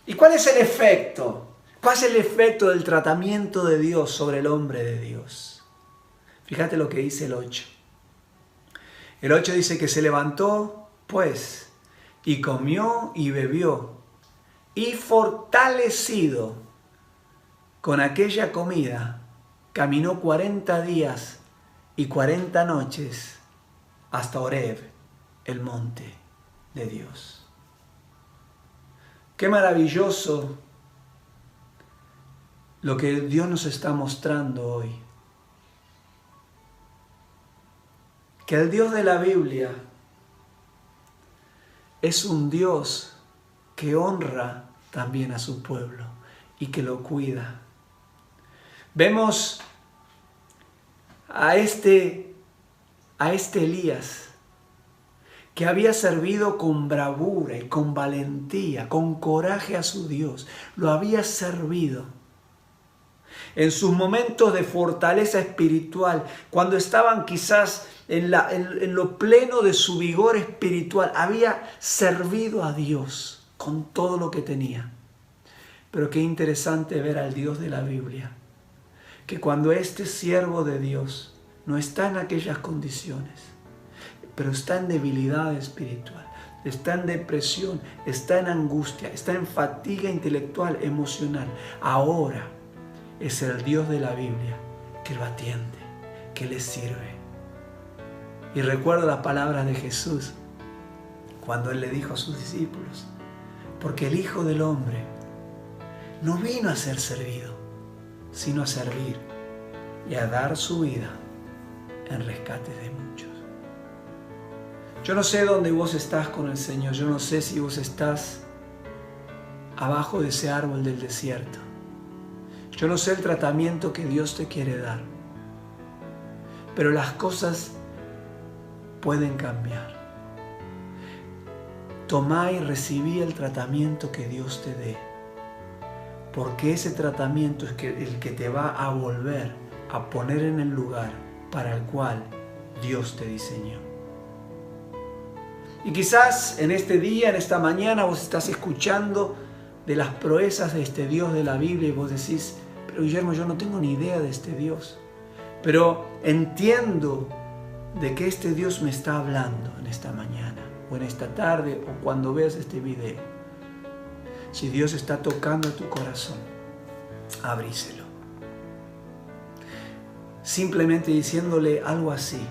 ¿Y cuál es el efecto? ¿Cuál es el efecto del tratamiento de Dios sobre el hombre de Dios? Fíjate lo que dice el 8. El 8 dice que se levantó, pues, y comió y bebió, y fortalecido con aquella comida, caminó 40 días y 40 noches hasta Horeb, el monte de Dios. Qué maravilloso lo que Dios nos está mostrando hoy. Que el Dios de la Biblia es un Dios que honra también a su pueblo y que lo cuida. Vemos a este Elías que había servido con bravura y con valentía, con coraje a su Dios. Lo había servido. En sus momentos de fortaleza espiritual, cuando estaban quizás en lo pleno de su vigor espiritual, había servido a Dios con todo lo que tenía. Pero qué interesante ver al Dios de la Biblia, que cuando este siervo de Dios no está en aquellas condiciones, pero está en debilidad espiritual, está en depresión, está en angustia, está en fatiga intelectual, emocional, ahora es el Dios de la Biblia que lo atiende, que le sirve. Y recuerdo las palabras de Jesús cuando Él le dijo a sus discípulos, porque el Hijo del Hombre no vino a ser servido, sino a servir y a dar su vida en rescate de muchos. Yo no sé dónde vos estás con el Señor, yo no sé si vos estás abajo de ese árbol del desierto. Yo no sé el tratamiento que Dios te quiere dar, pero las cosas pueden cambiar. Tomá y recibí el tratamiento que Dios te dé, porque ese tratamiento es el que te va a volver a poner en el lugar para el cual Dios te diseñó. Y quizás en este día, en esta mañana, vos estás escuchando de las proezas de este Dios de la Biblia y vos decís, pero Guillermo, yo no tengo ni idea de este Dios, pero entiendo de que este Dios me está hablando en esta mañana, o en esta tarde, o cuando veas este video. Si Dios está tocando tu corazón, abríselo. Simplemente diciéndole algo así: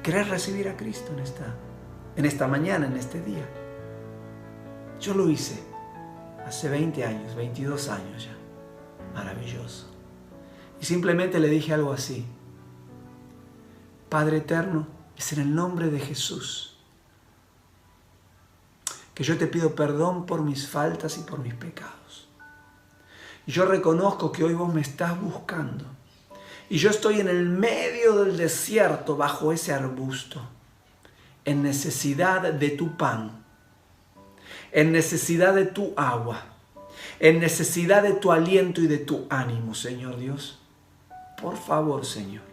¿querés recibir a Cristo en esta mañana, en este día? Yo lo hice hace 20 años, 22 años ya. Maravilloso. Y simplemente le dije algo así: Padre eterno, es en el nombre de Jesús que yo te pido perdón por mis faltas y por mis pecados. Y yo reconozco que hoy vos me estás buscando. Y yo estoy en el medio del desierto, bajo ese arbusto, en necesidad de tu pan, en necesidad de tu agua, en necesidad de tu aliento y de tu ánimo, Señor Dios. Por favor, Señor,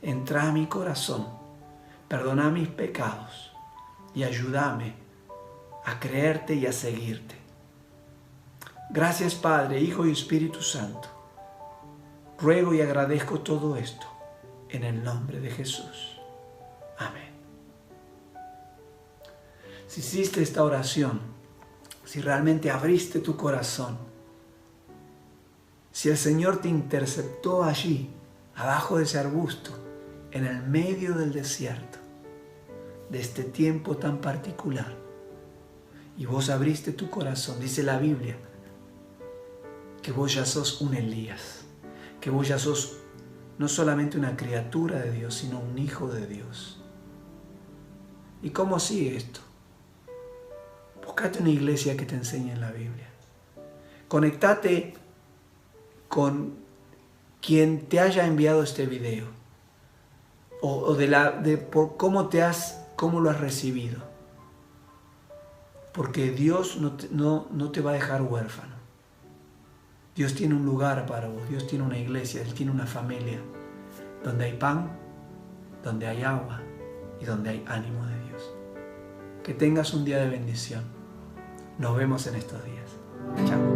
entra a mi corazón, perdona mis pecados y ayúdame a creerte y a seguirte. Gracias, Padre, Hijo y Espíritu Santo. Ruego y agradezco todo esto en el nombre de Jesús. Amén. Si hiciste esta oración, si realmente abriste tu corazón, si el Señor te interceptó allí, abajo de ese arbusto, en el medio del desierto, de este tiempo tan particular, y vos abriste tu corazón, dice la Biblia, que vos ya sos un Elías, que vos ya sos no solamente una criatura de Dios, sino un hijo de Dios. ¿Y cómo sigue esto? Buscate una iglesia que te enseñe en la Biblia. Conectate con quien te haya enviado este video, o por cómo lo has recibido. Porque Dios no te va a dejar huérfano. Dios tiene un lugar para vos, Dios tiene una iglesia, Él tiene una familia donde hay pan, donde hay agua y donde hay ánimo de Dios. Que tengas un día de bendición. Nos vemos en estos días. Chao.